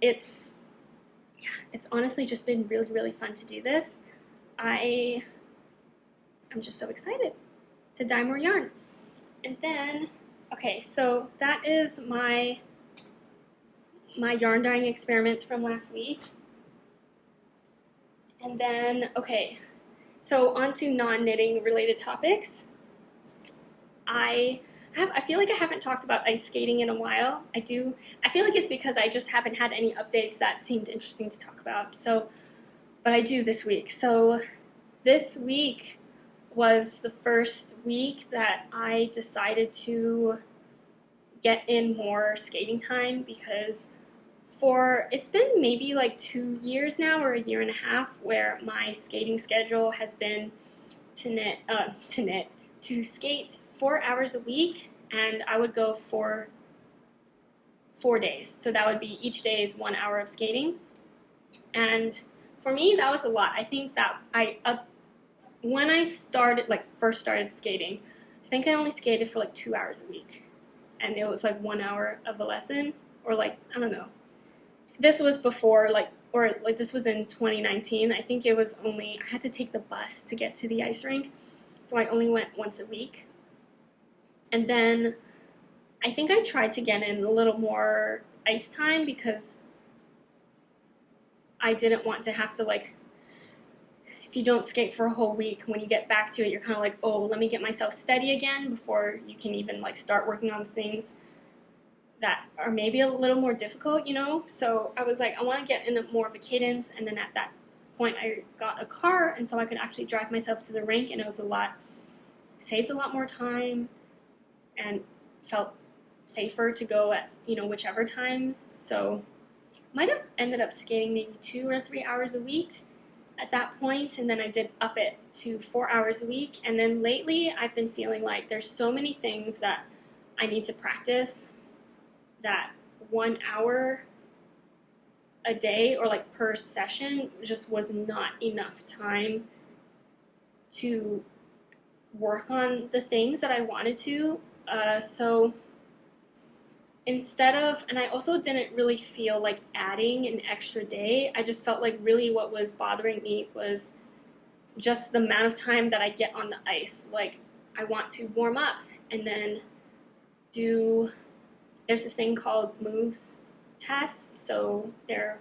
It's honestly just been really, really fun to do this. I'm just so excited to dye more yarn. And then, okay, so that is my yarn dyeing experiments from last week. And then, okay, so on to non-knitting related topics. I feel like I haven't talked about ice skating in a while. I feel like it's because I just haven't had any updates that seemed interesting to talk about. So, but I do this week. So this week was the first week that I decided to get in more skating time, because it's been maybe like 2 years now, or a year and a half, where my skating schedule has been to skate 4 hours a week, and I would go for 4 days. So that would be each day is 1 hour of skating. And for me, that was a lot. I think that when I first started skating, I think I only skated for like 2 hours a week. And it was like 1 hour of a lesson, or like, I don't know. This was before, this was in 2019. I think it was I had to take the bus to get to the ice rink. So I only went once a week. And then I think I tried to get in a little more ice time, because I didn't want to have to, if you don't skate for a whole week, when you get back to it, you're kind of like, oh, let me get myself steady again before you can even start working on things that are maybe a little more difficult, So I was like, I want to get in more of a cadence. And then at that point, I got a car, and so I could actually drive myself to the rink, and it was saved a lot more time, and felt safer to go at, whichever times. So might have ended up skating maybe 2 or 3 hours a week at that point, and then I did up it to 4 hours a week. And then lately, I've been feeling like there's so many things that I need to practice, that 1 hour a day or per session just was not enough time to work on the things that I wanted to. So instead of, and I also didn't really feel like adding an extra day. I just felt like really what was bothering me was just the amount of time that I get on the ice. I want to warm up and then there's this thing called moves tests. So they're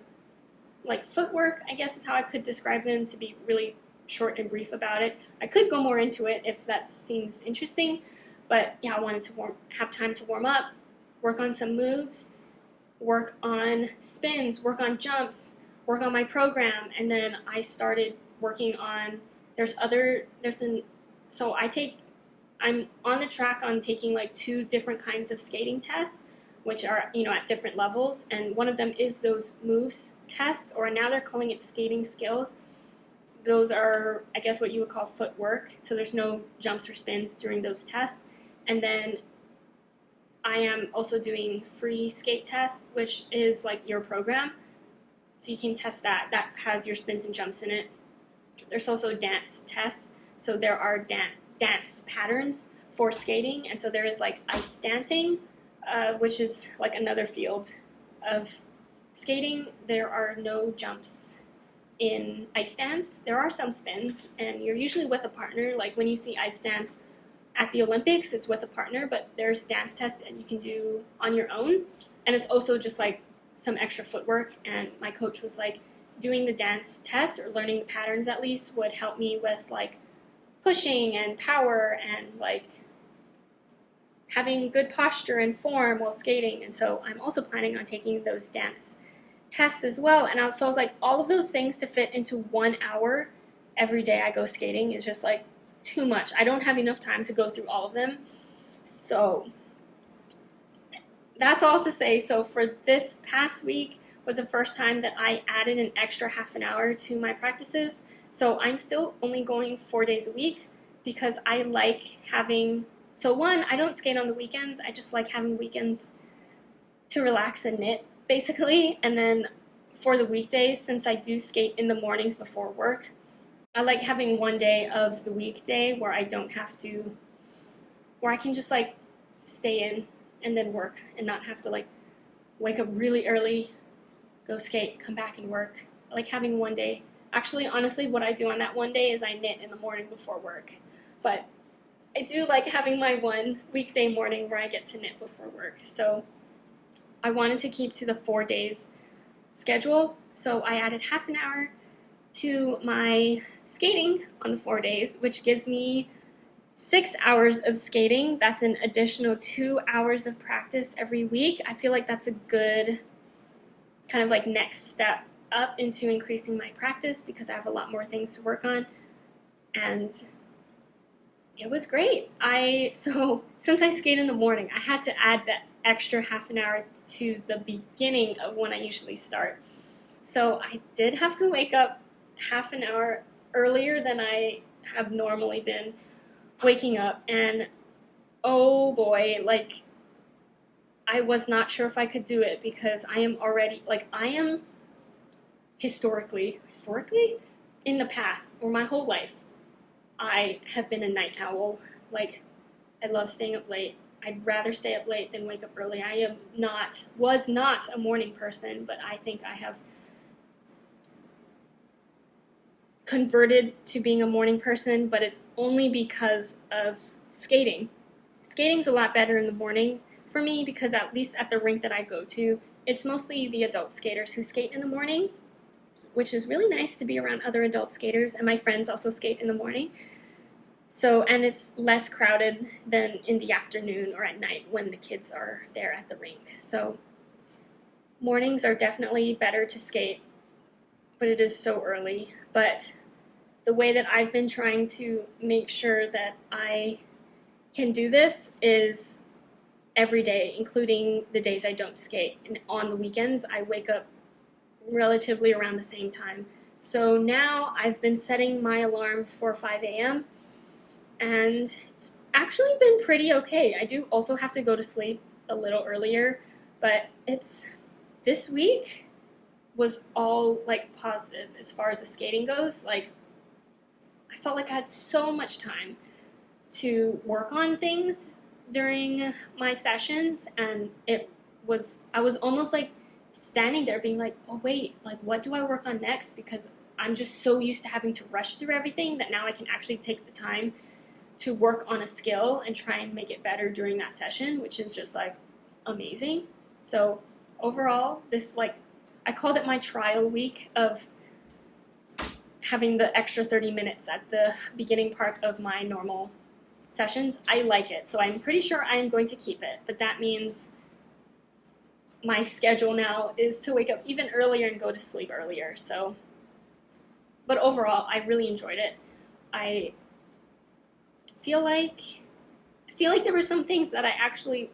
footwork, I guess is how I could describe them, to be really short and brief about it. I could go more into it if that seems interesting, but yeah, I wanted to have time to warm up, work on some moves, work on spins, work on jumps, work on my program. And then I started working on, I'm on the track on taking 2 different kinds of skating tests, which are, at different levels. And one of them is those moves tests, or now they're calling it skating skills. Those are, I guess, what you would call footwork. So there's no jumps or spins during those tests. And then I am also doing free skate tests, which is your program. So you can test that. That has your spins and jumps in it. There's also dance tests. So there are dance patterns for skating. And so there is ice dancing, which is another field of skating. There are no jumps in ice dance. There are some spins, and you're usually with a partner. When you see ice dance at the Olympics, it's with a partner, but there's dance tests that you can do on your own. And it's also just some extra footwork. And my coach was doing the dance test, or learning the patterns at least, would help me with pushing and power and having good posture and form while skating. And so I'm also planning on taking those dance tests as well. And so I was all of those things to fit into 1 hour every day I go skating is just too much. I don't have enough time to go through all of them. So that's all to say. So for this past week was the first time that I added an extra half an hour to my practices. So I'm still only going 4 days a week, because I like having, so one, I don't skate on the weekends. I just like having weekends to relax and knit, basically. And then for the weekdays, since I do skate in the mornings before work, I like having one day of the weekday where I don't have to, where I can just like stay in and then work and not have to like wake up really early, go skate, come back and work. I like having one day. Actually, honestly, what I do on that one day is I knit in the morning before work. But I do like having my one weekday morning where I get to knit before work. So I wanted to keep to the 4 days schedule. So I added half an hour to my skating on the 4 days, which gives me 6 hours of skating. That's an additional 2 hours of practice every week. I feel like that's a good kind of like next step up into increasing my practice because I have a lot more things to work on. And it was great. So since I skate in the morning, I had to add that extra half an hour to the beginning of when I usually start. So I did have to wake up half an hour earlier than I have normally been waking up, and oh boy, like I was not sure if I could do it because I am already, like I am historically, in the past, or my whole life, I have been a night owl. Like, I love staying up late. I'd rather stay up late than wake up early. Was not a morning person, but I think I have converted to being a morning person, but it's only because of skating. Skating's a lot better in the morning for me because at least at the rink that I go to, it's mostly the adult skaters who skate in the morning, which is really nice to be around other adult skaters, and my friends also skate in the morning. So, and it's less crowded than in the afternoon or at night when the kids are there at the rink. So, mornings are definitely better to skate, but it is so early. But the way that I've been trying to make sure that I can do this is every day, including the days I don't skate. And on the weekends, I wake up relatively around the same time. So now I've been setting my alarms for 5 a.m. and it's actually been pretty okay. I do also have to go to sleep a little earlier, but this week was all like positive as far as the skating goes. Like, I felt like I had so much time to work on things during my sessions, and I was almost like standing there being like, oh wait, like what do I work on next? Because I'm just so used to having to rush through everything that now I can actually take the time to work on a skill and try and make it better during that session, which is just like amazing. So overall, this, like, I called it my trial week of having the extra 30 minutes at the beginning part of my normal sessions. I like it, so I'm pretty sure I am going to keep it, but that means my schedule now is to wake up even earlier and go to sleep earlier. So, but overall, I really enjoyed it. I feel like there were some things that I actually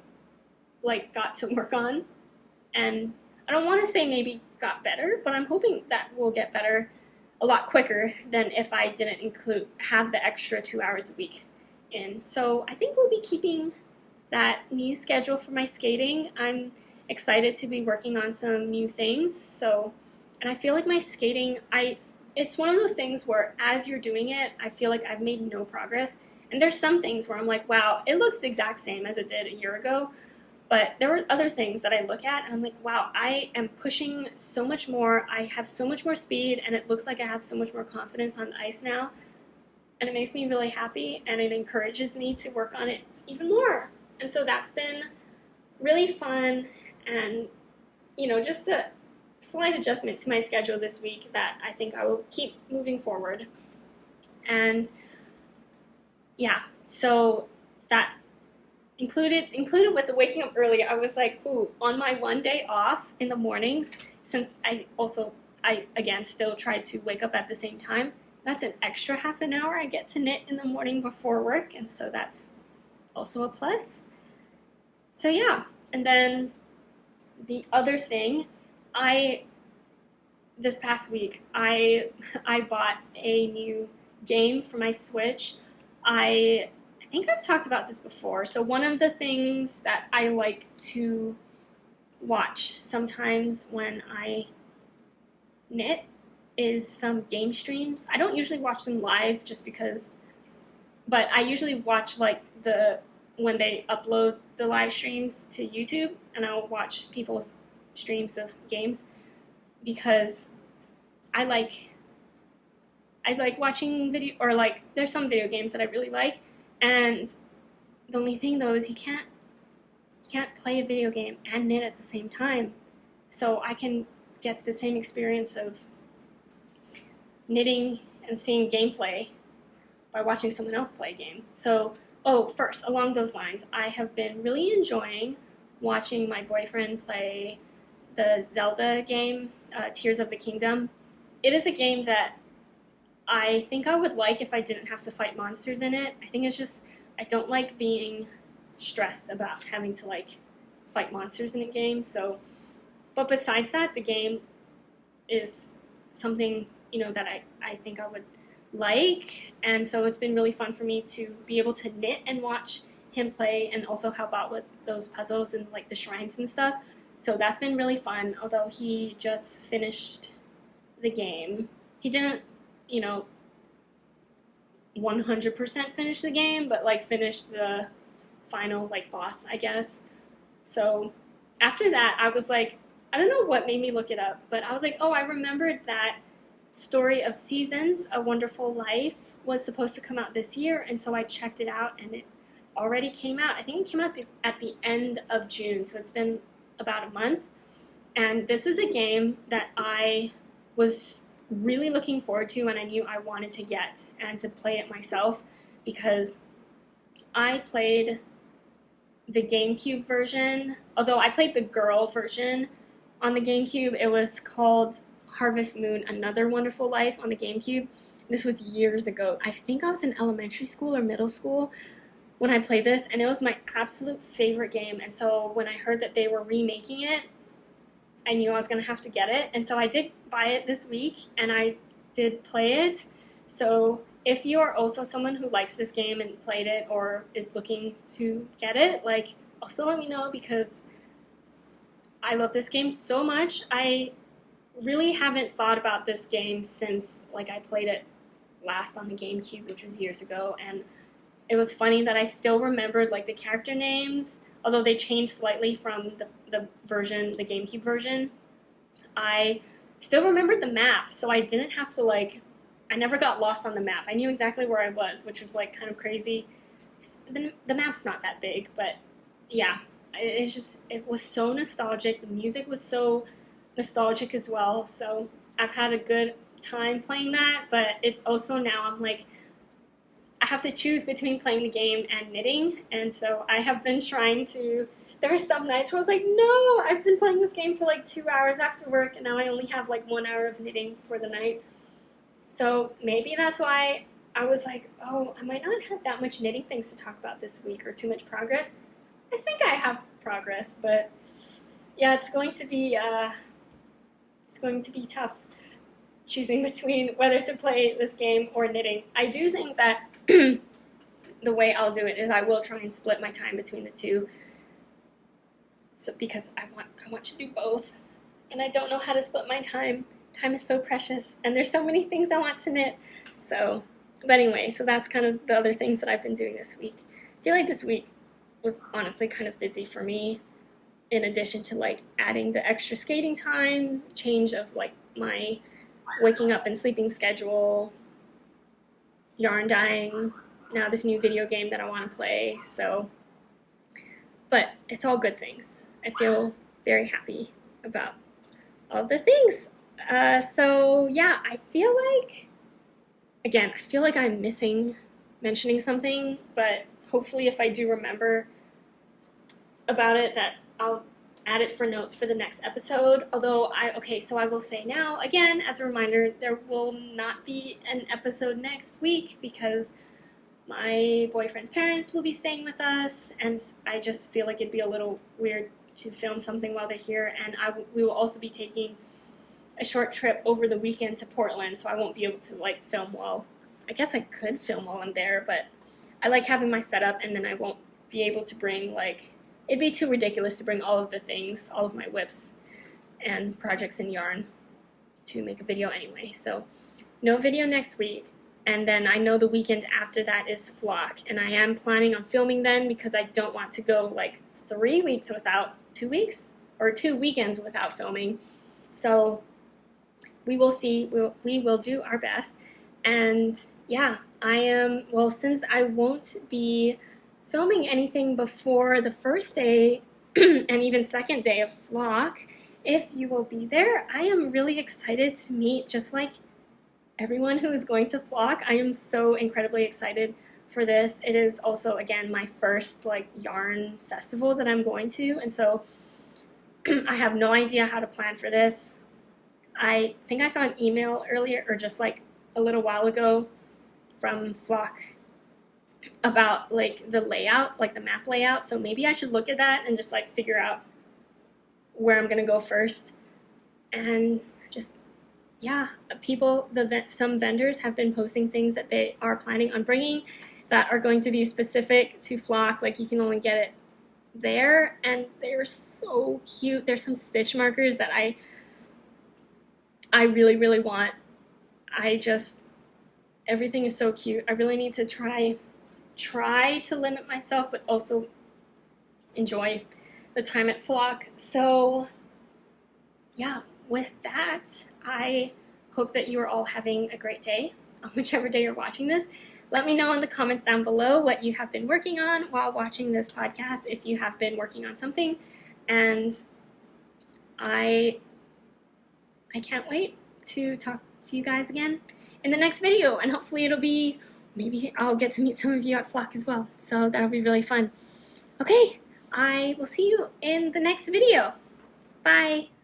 like got to work on, and I don't want to say maybe got better, but I'm hoping that will get better a lot quicker than if I didn't have the extra 2 hours a week in. So I think we'll be keeping that new schedule for my skating. I'm excited to be working on some new things. So, and I feel like my skating, it's one of those things where as you're doing it, I feel like I've made no progress. And there's some things where I'm like, wow, it looks the exact same as it did a year ago. But there were other things that I look at and I'm like, wow, I am pushing so much more. I have so much more speed, and it looks like I have so much more confidence on the ice now. And it makes me really happy, and it encourages me to work on it even more. And so that's been really fun, and, you know, just a slight adjustment to my schedule this week that I think I will keep moving forward. And yeah, so that included with the waking up early, I was like, ooh, on my one day off in the mornings, since I again still try to wake up at the same time, that's an extra half an hour I get to knit in the morning before work, and so that's also a plus. So yeah, and then the other thing, this past week, I bought a new game for my Switch. I think I've talked about this before. So one of the things that I like to watch sometimes when I knit is some game streams. I don't usually watch them live just because, but I usually watch like when they upload the live streams to YouTube, and I'll watch people's streams of games because I like watching video, or like there's some video games that I really like, and the only thing though is you can't play a video game and knit at the same time. So I can get the same experience of knitting and seeing gameplay by watching someone else play a game. So, first, along those lines, I have been really enjoying watching my boyfriend play the Zelda game, Tears of the Kingdom. It is a game that I think I would like if I didn't have to fight monsters in it. I think it's just, I don't like being stressed about having to like fight monsters in a game. So, but besides that, the game is something, that I think I would like, and so it's been really fun for me to be able to knit and watch him play and also help out with those puzzles and like the shrines and stuff. So that's been really fun, although he just finished the game. He didn't, 100% finish the game, but like finish the final like boss, I guess. So after that, I was like, I don't know what made me look it up, but I was like, I remembered that Story of Seasons, A Wonderful Life was supposed to come out this year, and so I checked it out, and it already came out. I think it came out at the end of June, so it's been about a month. And this is a game that I was really looking forward to, and I knew I wanted to get and to play it myself, because I played the GameCube version, although I played the girl version on the GameCube. It was called Harvest Moon, Another Wonderful Life on the GameCube. This was years ago. I think I was in elementary school or middle school when I played this, and it was my absolute favorite game. And so when I heard that they were remaking it, I knew I was going to have to get it. And so I did buy it this week, and I did play it. So if you are also someone who likes this game and played it or is looking to get it, like, also let me know, because I love this game so much. I really haven't thought about this game since like I played it last on the GameCube, which was years ago, and it was funny that I still remembered like the character names, although they changed slightly from the GameCube version. I still remembered the map, so I didn't have to I never got lost on the map. I knew exactly where I was, which was like kind of crazy. The map's not that big, but yeah, it was so nostalgic. The music was so nostalgic as well, so I've had a good time playing that, but it's also now I'm like, I have to choose between playing the game and knitting, and so I have been trying to, there were some nights where I was like, no, I've been playing this game for like 2 hours after work, and now I only have like 1 hour of knitting for the night. So maybe that's why I was like, I might not have that much knitting things to talk about this week, or too much progress. I think I have progress, but yeah, it's going to be tough choosing between whether to play this game or knitting. I do think that the way I'll do it is I will try and split my time between the two. So because I want to do both, and I don't know how to split my time. Time is so precious, and there's so many things I want to knit. So, but anyway, so that's kind of the other things that I've been doing this week. I feel like this week was honestly kind of busy for me, in addition to like adding the extra skating time, change of like my waking up and sleeping schedule, yarn dyeing, now this new video game that I want to play. So, but it's all good things. I feel very happy about all the things. So yeah, I feel like I'm missing mentioning something, but hopefully if I do remember about it, that I'll add it for notes for the next episode. Although I will say now, again, as a reminder, there will not be an episode next week because my boyfriend's parents will be staying with us, and I just feel like it'd be a little weird to film something while they're here, and we will also be taking a short trip over the weekend to Portland, so I won't be able to like film while, I guess I could film while I'm there, but I like having my setup, and then I won't be able to bring it'd be too ridiculous to bring all of the things, all of my whips and projects and yarn to make a video anyway. So no video next week. And then I know the weekend after that is Flock. And I am planning on filming then because I don't want to go like 3 weeks without 2 weeks or 2 weekends without filming. So we will see. We will do our best. And yeah, since I won't be filming anything before the first day and even second day of Flock, if you will be there, I am really excited to meet just like everyone who is going to Flock. I am so incredibly excited for this. It is also, again, my first like yarn festival that I'm going to, and so I have no idea how to plan for this. I think I saw an email earlier, or just like a little while ago, from Flock about like the layout, like the map layout. So maybe I should look at that and just like figure out where I'm gonna go first. And just, yeah, some vendors have been posting things that they are planning on bringing that are going to be specific to Flock. Like you can only get it there, and they're so cute. There's some stitch markers that I really, really want. Everything is so cute. I really need to try to limit myself, but also enjoy the time at Flock. So yeah, with that, I hope that you are all having a great day on whichever day you're watching this. Let me know in the comments down below what you have been working on while watching this podcast, if you have been working on something. And I can't wait to talk to you guys again in the next video, and hopefully maybe I'll get to meet some of you at Flock as well, so that'll be really fun. Okay, I will see you in the next video. Bye!